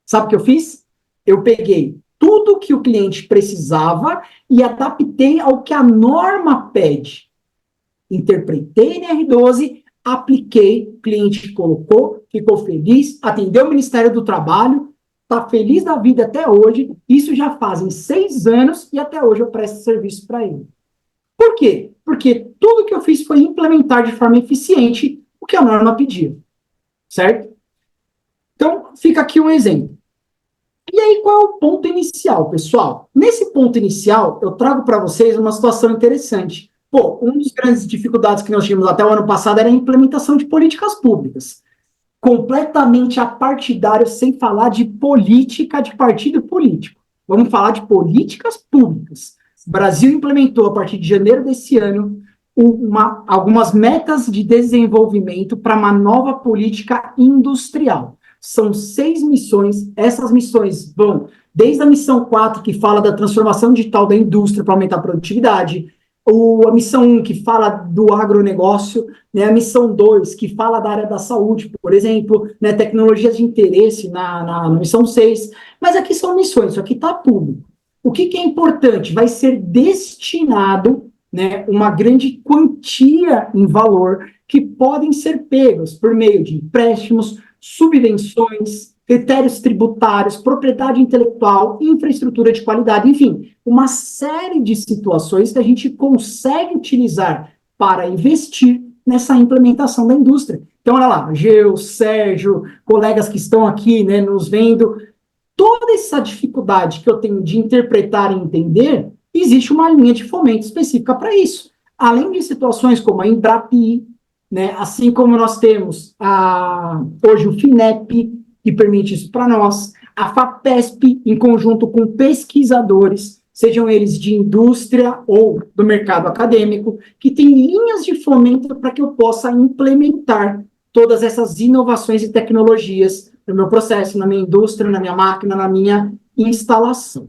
Sabe o que eu fiz? Eu peguei tudo que o cliente precisava e adaptei ao que a norma pede. Interpretei NR12, apliquei, o cliente colocou, ficou feliz, atendeu o Ministério do Trabalho, está feliz da vida até hoje. Isso já fazem 6 anos e até hoje eu presto serviço para ele. Por quê? Porque tudo que eu fiz foi implementar de forma eficiente o que a norma pedia. Certo? Então, fica aqui um exemplo. E aí, qual é o ponto inicial, pessoal? Nesse ponto inicial, eu trago para vocês uma situação interessante. Pô, uma das grandes dificuldades que nós tínhamos até o ano passado era a implementação de políticas públicas. Completamente apartidário, sem falar de política de partido político. Vamos falar de políticas públicas. O Brasil implementou, a partir de janeiro desse ano, algumas metas de desenvolvimento para uma nova política industrial. São 6 missões, essas missões vão desde a missão 4, que fala da transformação digital da indústria para aumentar a produtividade, a missão 1, que fala do agronegócio, né, a missão 2, que fala da área da saúde, por exemplo, né, tecnologias de interesse na missão 6, mas aqui são missões, isso aqui está público. O que é importante? Vai ser destinado, né, uma grande quantia em valor que podem ser pegos por meio de empréstimos, subvenções, critérios tributários, propriedade intelectual, infraestrutura de qualidade, enfim, uma série de situações que a gente consegue utilizar para investir nessa implementação da indústria. Então, olha lá, Geu, Sérgio, colegas que estão aqui, né, nos vendo, toda essa dificuldade que eu tenho de interpretar e entender, existe uma linha de fomento específica para isso. Além de situações como a Embrapi, né, assim como nós temos hoje o FINEP, que permite isso para nós, a FAPESP, em conjunto com pesquisadores, sejam eles de indústria ou do mercado acadêmico, que tem linhas de fomento para que eu possa implementar todas essas inovações e tecnologias no meu processo, na minha indústria, na minha máquina, na minha instalação.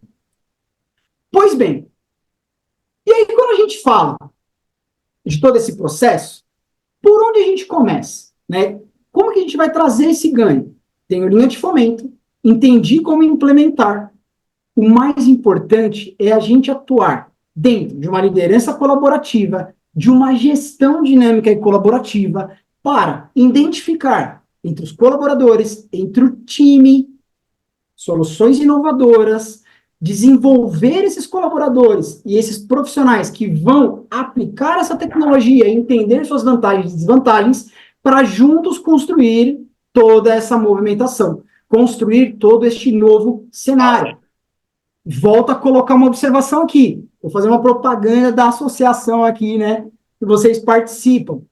Pois bem, e aí quando a gente fala de todo esse processo, por onde a gente começa? Né? Como que a gente vai trazer esse ganho? Tenho linha de fomento, entendi como implementar. O mais importante é a gente atuar dentro de uma liderança colaborativa, de uma gestão dinâmica e colaborativa, para identificar entre os colaboradores, entre o time, soluções inovadoras, desenvolver esses colaboradores e esses profissionais que vão aplicar essa tecnologia, entender suas vantagens e desvantagens, para juntos construir toda essa movimentação, construir todo este novo cenário. Volto a colocar uma observação aqui, vou fazer uma propaganda da associação aqui, né, que vocês participam.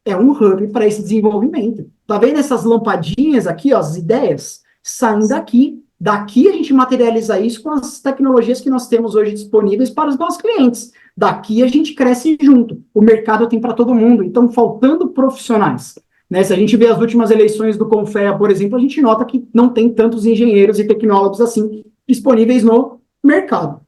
É um hub para esse desenvolvimento. Tá vendo essas lampadinhas aqui, ó, as ideias? Saem daqui. Daqui a gente materializa isso com as tecnologias que nós temos hoje disponíveis para os nossos clientes. Daqui a gente cresce junto. O mercado tem para todo mundo. Então, faltando profissionais. Né? Se a gente vê as últimas eleições do Confea, por exemplo, a gente nota que não tem tantos engenheiros e tecnólogos assim disponíveis no mercado.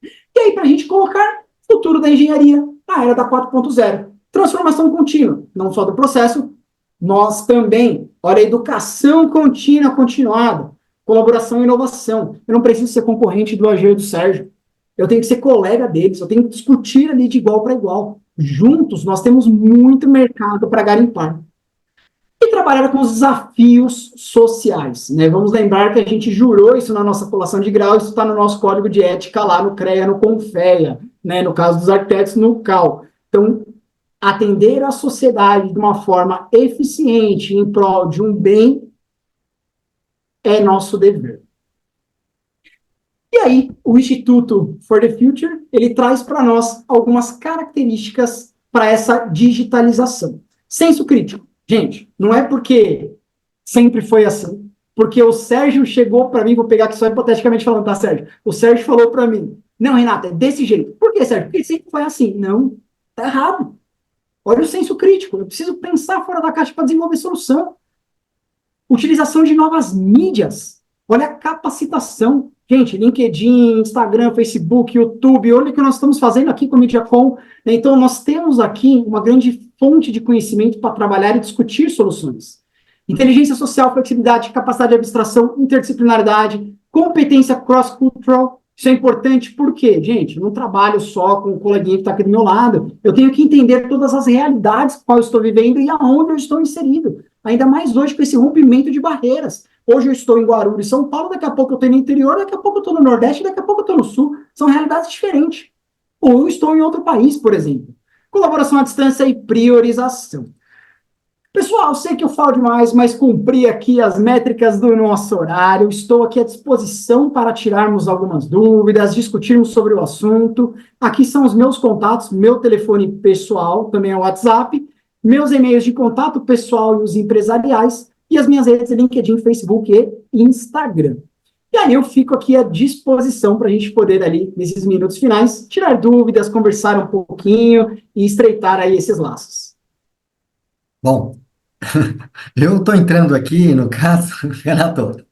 E aí, para a gente colocar futuro da engenharia, a era da 4.0. Transformação contínua, não só do processo, nós também, olha, educação contínua, continuada, colaboração e inovação. Eu não preciso ser concorrente do AG e do Sérgio. Eu tenho que ser colega deles, eu tenho que discutir ali de igual para igual. Juntos, nós temos muito mercado para garimpar. E trabalhar com os desafios sociais. Né? Vamos lembrar que a gente jurou isso na nossa colação de grau, isso está no nosso código de ética lá no CREA, no CONFEA, né? No caso dos arquitetos, no CAL. Então, atender a sociedade de uma forma eficiente em prol de um bem é nosso dever. E aí, o Instituto for the Future, ele traz para nós algumas características para essa digitalização. Senso crítico. Gente, não é porque sempre foi assim, porque o Sérgio chegou para mim, vou pegar aqui só hipoteticamente falando, tá, Sérgio? O Sérgio falou para mim, não, Renata, é desse jeito. Por que, Sérgio? Porque sempre foi assim. Não, tá errado. Olha o senso crítico, eu preciso pensar fora da caixa para desenvolver solução. Utilização de novas mídias, olha a capacitação. Gente, LinkedIn, Instagram, Facebook, YouTube, olha o que nós estamos fazendo aqui com o MediaCom. Né? Então, nós temos aqui uma grande fonte de conhecimento para trabalhar e discutir soluções. Inteligência social, flexibilidade, capacidade de abstração, interdisciplinaridade, competência cross-cultural. Isso é importante porque, gente, eu não trabalho só com o coleguinha que está aqui do meu lado. Eu tenho que entender todas as realidades com quais eu estou vivendo e aonde eu estou inserido. Ainda mais hoje com esse rompimento de barreiras. Hoje eu estou em Guarulhos, São Paulo, daqui a pouco eu estou no interior, daqui a pouco eu estou no Nordeste, daqui a pouco eu estou no Sul. São realidades diferentes. Ou eu estou em outro país, por exemplo. Colaboração à distância e priorização. Pessoal, sei que eu falo demais, mas cumpri aqui as métricas do nosso horário. Estou aqui à disposição para tirarmos algumas dúvidas, discutirmos sobre o assunto. Aqui são os meus contatos, meu telefone pessoal, também é o WhatsApp, meus e-mails de contato pessoal e os empresariais, e as minhas redes LinkedIn, Facebook e Instagram. E aí eu fico aqui à disposição para a gente poder ali, nesses minutos finais, tirar dúvidas, conversar um pouquinho e estreitar aí esses laços. Bom, eu estou entrando aqui, no caso, Renato,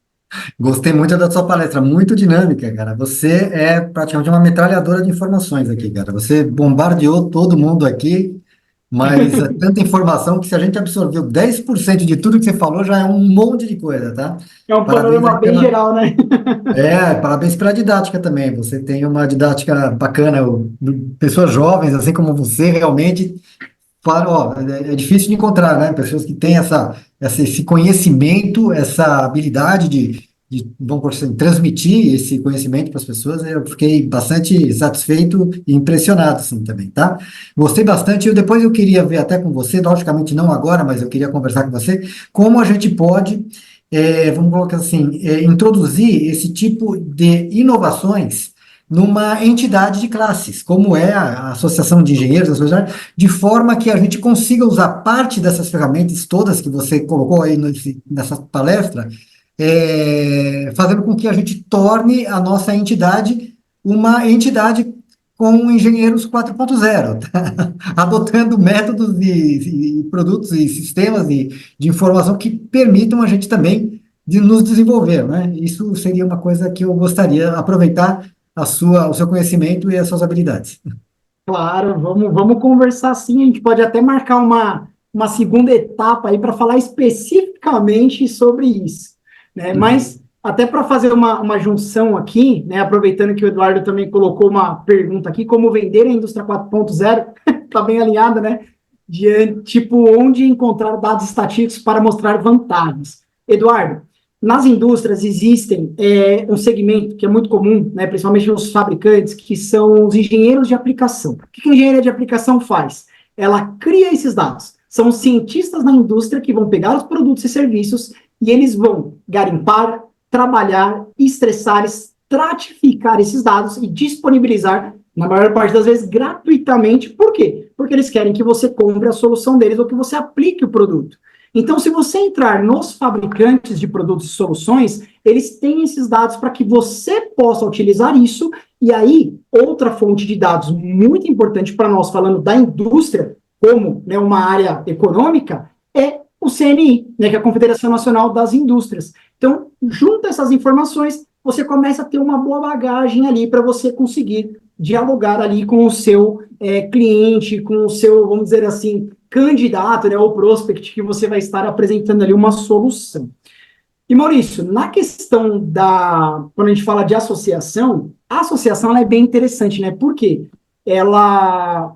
gostei muito da sua palestra, muito dinâmica, cara. Você é praticamente uma metralhadora de informações aqui, cara. Você bombardeou todo mundo aqui, mas é tanta informação que se a gente absorveu 10% de tudo que você falou, já é um monte de coisa, tá? É um Parabéns panorama aí bem pela, geral, né? parabéns pela didática também. Você tem uma didática bacana. Pessoas jovens, assim como você, realmente claro, ó, é difícil de encontrar, né? Pessoas que têm esse conhecimento, essa habilidade vamos por assim, transmitir esse conhecimento para as pessoas. Eu fiquei bastante satisfeito e impressionado, assim, também, tá? Gostei bastante. Depois eu queria ver até com você, logicamente não agora, mas eu queria conversar com você, como a gente pode, vamos colocar assim, introduzir esse tipo de inovações numa entidade de classes, como é a Associação de Engenheiros, de forma que a gente consiga usar parte dessas ferramentas todas que você colocou aí nessa palestra, fazendo com que a gente torne a nossa entidade uma entidade com engenheiros 4.0, tá? Adotando métodos e produtos e sistemas de informação que permitam a gente também de nos desenvolver, né? Isso seria uma coisa que eu gostaria de aproveitar o seu conhecimento e as suas habilidades. Claro, vamos conversar sim. A gente pode até marcar uma segunda etapa aí para falar especificamente sobre isso, né? Mas até para fazer uma junção aqui, né? Aproveitando que o Eduardo também colocou uma pergunta aqui, como vender a indústria 4.0, está bem alinhada, né? Tipo, onde encontrar dados estatísticos para mostrar vantagens. Eduardo, nas indústrias existem um segmento que é muito comum, né, principalmente nos fabricantes, que são os engenheiros de aplicação. O que a engenharia de aplicação faz? Ela cria esses dados. São os cientistas na indústria que vão pegar os produtos e serviços e eles vão garimpar, trabalhar, estressar, estratificar esses dados e disponibilizar, na maior parte das vezes, gratuitamente. Por quê? Porque eles querem que você compre a solução deles ou que você aplique o produto. Então, se você entrar nos fabricantes de produtos e soluções, eles têm esses dados para que você possa utilizar isso. E aí, outra fonte de dados muito importante para nós, falando da indústria, como, né, uma área econômica, é o CNI, né, que é a Confederação Nacional das Indústrias. Então, junto a essas informações, você começa a ter uma boa bagagem ali para você conseguir dialogar ali com o seu cliente, com o seu, vamos dizer assim, candidato, né, ou prospect, que você vai estar apresentando ali uma solução. E, Maurício, na questão quando a gente fala de associação, a associação ela é bem interessante, né, porque ela,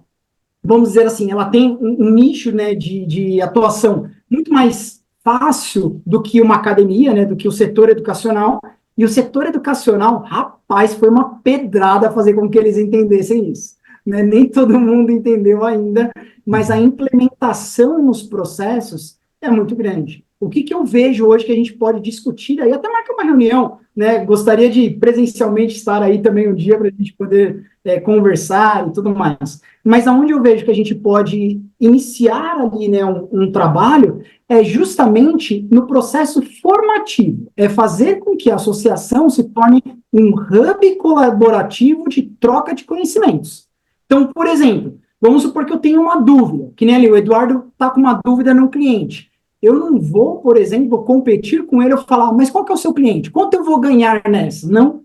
vamos dizer assim, ela tem um nicho, né, de atuação muito mais fácil do que uma academia, né, do que o setor educacional, e o setor educacional, rapaz, foi uma pedrada fazer com que eles entendessem isso, né? Nem todo mundo entendeu ainda, mas a implementação nos processos é muito grande. O que eu vejo hoje que a gente pode discutir aí, até marcar uma reunião, né? Gostaria de presencialmente estar aí também um dia para a gente poder conversar e tudo mais. Mas aonde eu vejo que a gente pode iniciar ali, né, um trabalho é justamente no processo formativo, é fazer com que a associação se torne um hub colaborativo de troca de conhecimentos. Então, por exemplo, vamos supor que eu tenho uma dúvida, que nem ali o Eduardo está com uma dúvida no cliente. Eu não vou, por exemplo, competir com ele ou falar, mas qual que é o seu cliente? Quanto eu vou ganhar nessa? Não.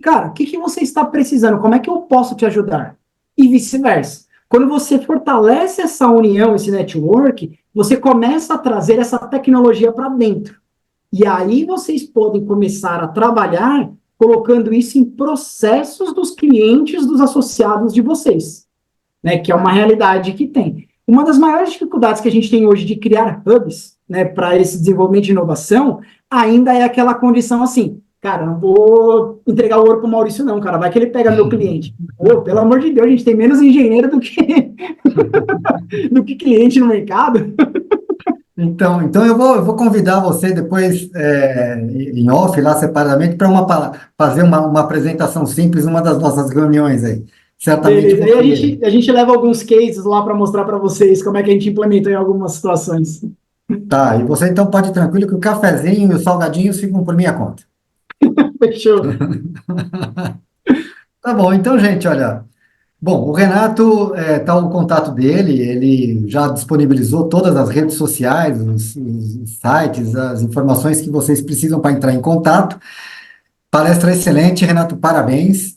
Cara, o que você está precisando? Como é que eu posso te ajudar? E vice-versa. Quando você fortalece essa união, esse network, você começa a trazer essa tecnologia para dentro. E aí vocês podem começar a trabalhar colocando isso em processos dos clientes, dos associados de vocês, né? Que é uma realidade que tem. Uma das maiores dificuldades que a gente tem hoje de criar hubs, né, para esse desenvolvimento de inovação, ainda é aquela condição assim, cara, não vou entregar o ouro para o Maurício não, cara, vai que ele pega meu cliente. Pô, pelo amor de Deus, a gente tem menos engenheiro do que, do que cliente no mercado. Então eu vou convidar você depois, em off, lá separadamente, para fazer uma apresentação simples, numa das nossas reuniões aí. Certamente Beleza. Aí você. a gente leva alguns cases lá para mostrar para vocês como é que a gente implementa em algumas situações. Tá, e você então pode ir tranquilo que o cafezinho e os salgadinhos ficam por minha conta. Fechou. Tá bom, então, gente, olha. Bom, o Renato, tá o contato dele, ele já disponibilizou todas as redes sociais, os sites, as informações que vocês precisam para entrar em contato. Palestra excelente, Renato, parabéns.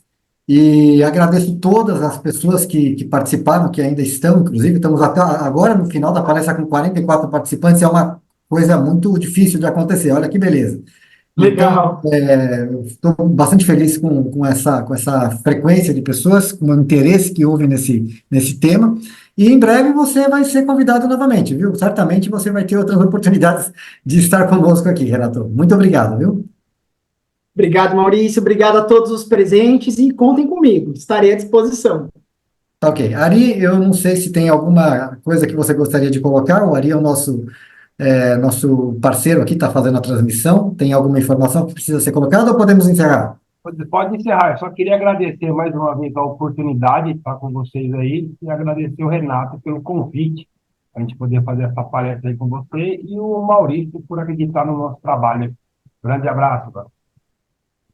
E agradeço todas as pessoas que participaram, que ainda estão, inclusive, estamos até agora no final da palestra com 44 participantes, é uma coisa muito difícil de acontecer, olha que beleza. Então, Legal. estou bastante feliz com essa frequência de pessoas, com o interesse que houve nesse tema. E em breve você vai ser convidado novamente, viu? Certamente você vai ter outras oportunidades de estar conosco aqui, Renato. Muito obrigado, viu? Obrigado, Maurício. Obrigado a todos os presentes e contem comigo. Estarei à disposição. Tá, ok. Ari, eu não sei se tem alguma coisa que você gostaria de colocar. O Ari é o nosso parceiro aqui, está fazendo a transmissão. Tem alguma informação que precisa ser colocada ou podemos encerrar? Pode encerrar. Eu só queria agradecer mais uma vez a oportunidade de estar com vocês aí e agradecer o Renato pelo convite, a gente poder fazer essa palestra aí com você e o Maurício por acreditar no nosso trabalho. Grande abraço, cara.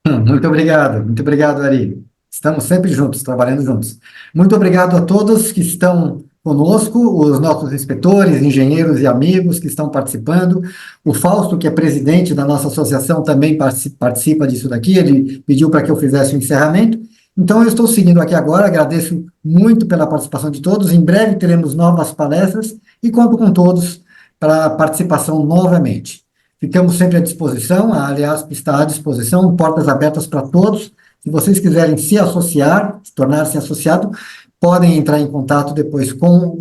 Muito obrigado, Ari. Estamos sempre juntos, trabalhando juntos. Muito obrigado a todos que estão conosco, os nossos inspetores, engenheiros e amigos que estão participando. O Fausto, que é presidente da nossa associação, também participa disso daqui, ele pediu para que eu fizesse o encerramento. Então, eu estou seguindo aqui agora, agradeço muito pela participação de todos. Em breve teremos novas palestras e conto com todos para a participação novamente. Ficamos sempre à disposição, a Aliasp está à disposição, portas abertas para todos. Se vocês quiserem se associar, tornar-se associado, podem entrar em contato depois com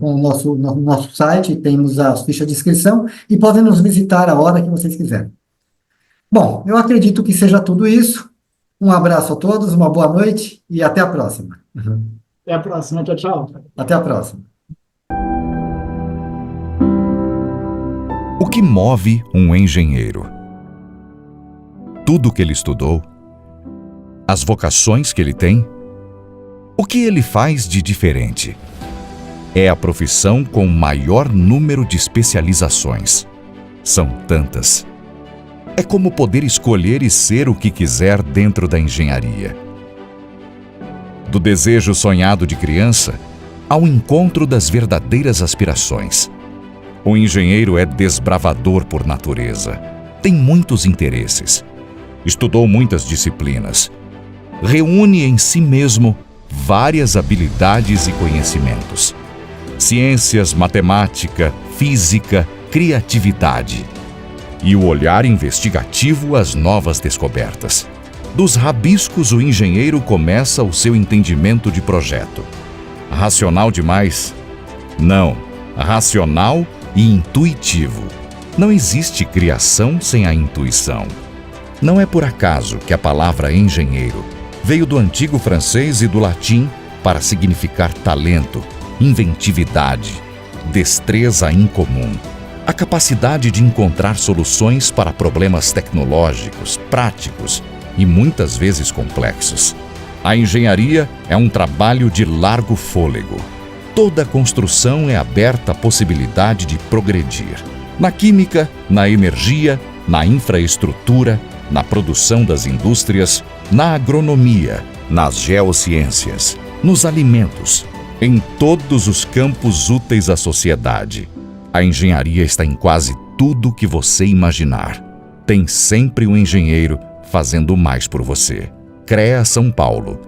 o nosso site, temos as fichas de inscrição, e podem nos visitar a hora que vocês quiserem. Bom, eu acredito que seja tudo isso. Um abraço a todos, uma boa noite e até a próxima. Até a próxima. Tchau, tchau. Até a próxima. O que move um engenheiro? Tudo que ele estudou? As vocações que ele tem? O que ele faz de diferente? É a profissão com maior número de especializações. São tantas. É como poder escolher e ser o que quiser dentro da engenharia. Do desejo sonhado de criança ao encontro das verdadeiras aspirações. O engenheiro é desbravador por natureza. Tem muitos interesses. Estudou muitas disciplinas. Reúne em si mesmo várias habilidades e conhecimentos. Ciências, matemática, física, criatividade. E o olhar investigativo às novas descobertas. Dos rabiscos, o engenheiro começa o seu entendimento de projeto. Racional demais? Não. Racional e intuitivo. Não existe criação sem a intuição. Não é por acaso que a palavra engenheiro veio do antigo francês e do latim para significar talento, inventividade, destreza incomum, a capacidade de encontrar soluções para problemas tecnológicos, práticos e muitas vezes complexos. A engenharia é um trabalho de largo fôlego. Toda construção é aberta à possibilidade de progredir. Na química, na energia, na infraestrutura, na produção das indústrias, na agronomia, nas geociências, nos alimentos, em todos os campos úteis à sociedade. A engenharia está em quase tudo que você imaginar. Tem sempre um engenheiro fazendo mais por você. CREA São Paulo.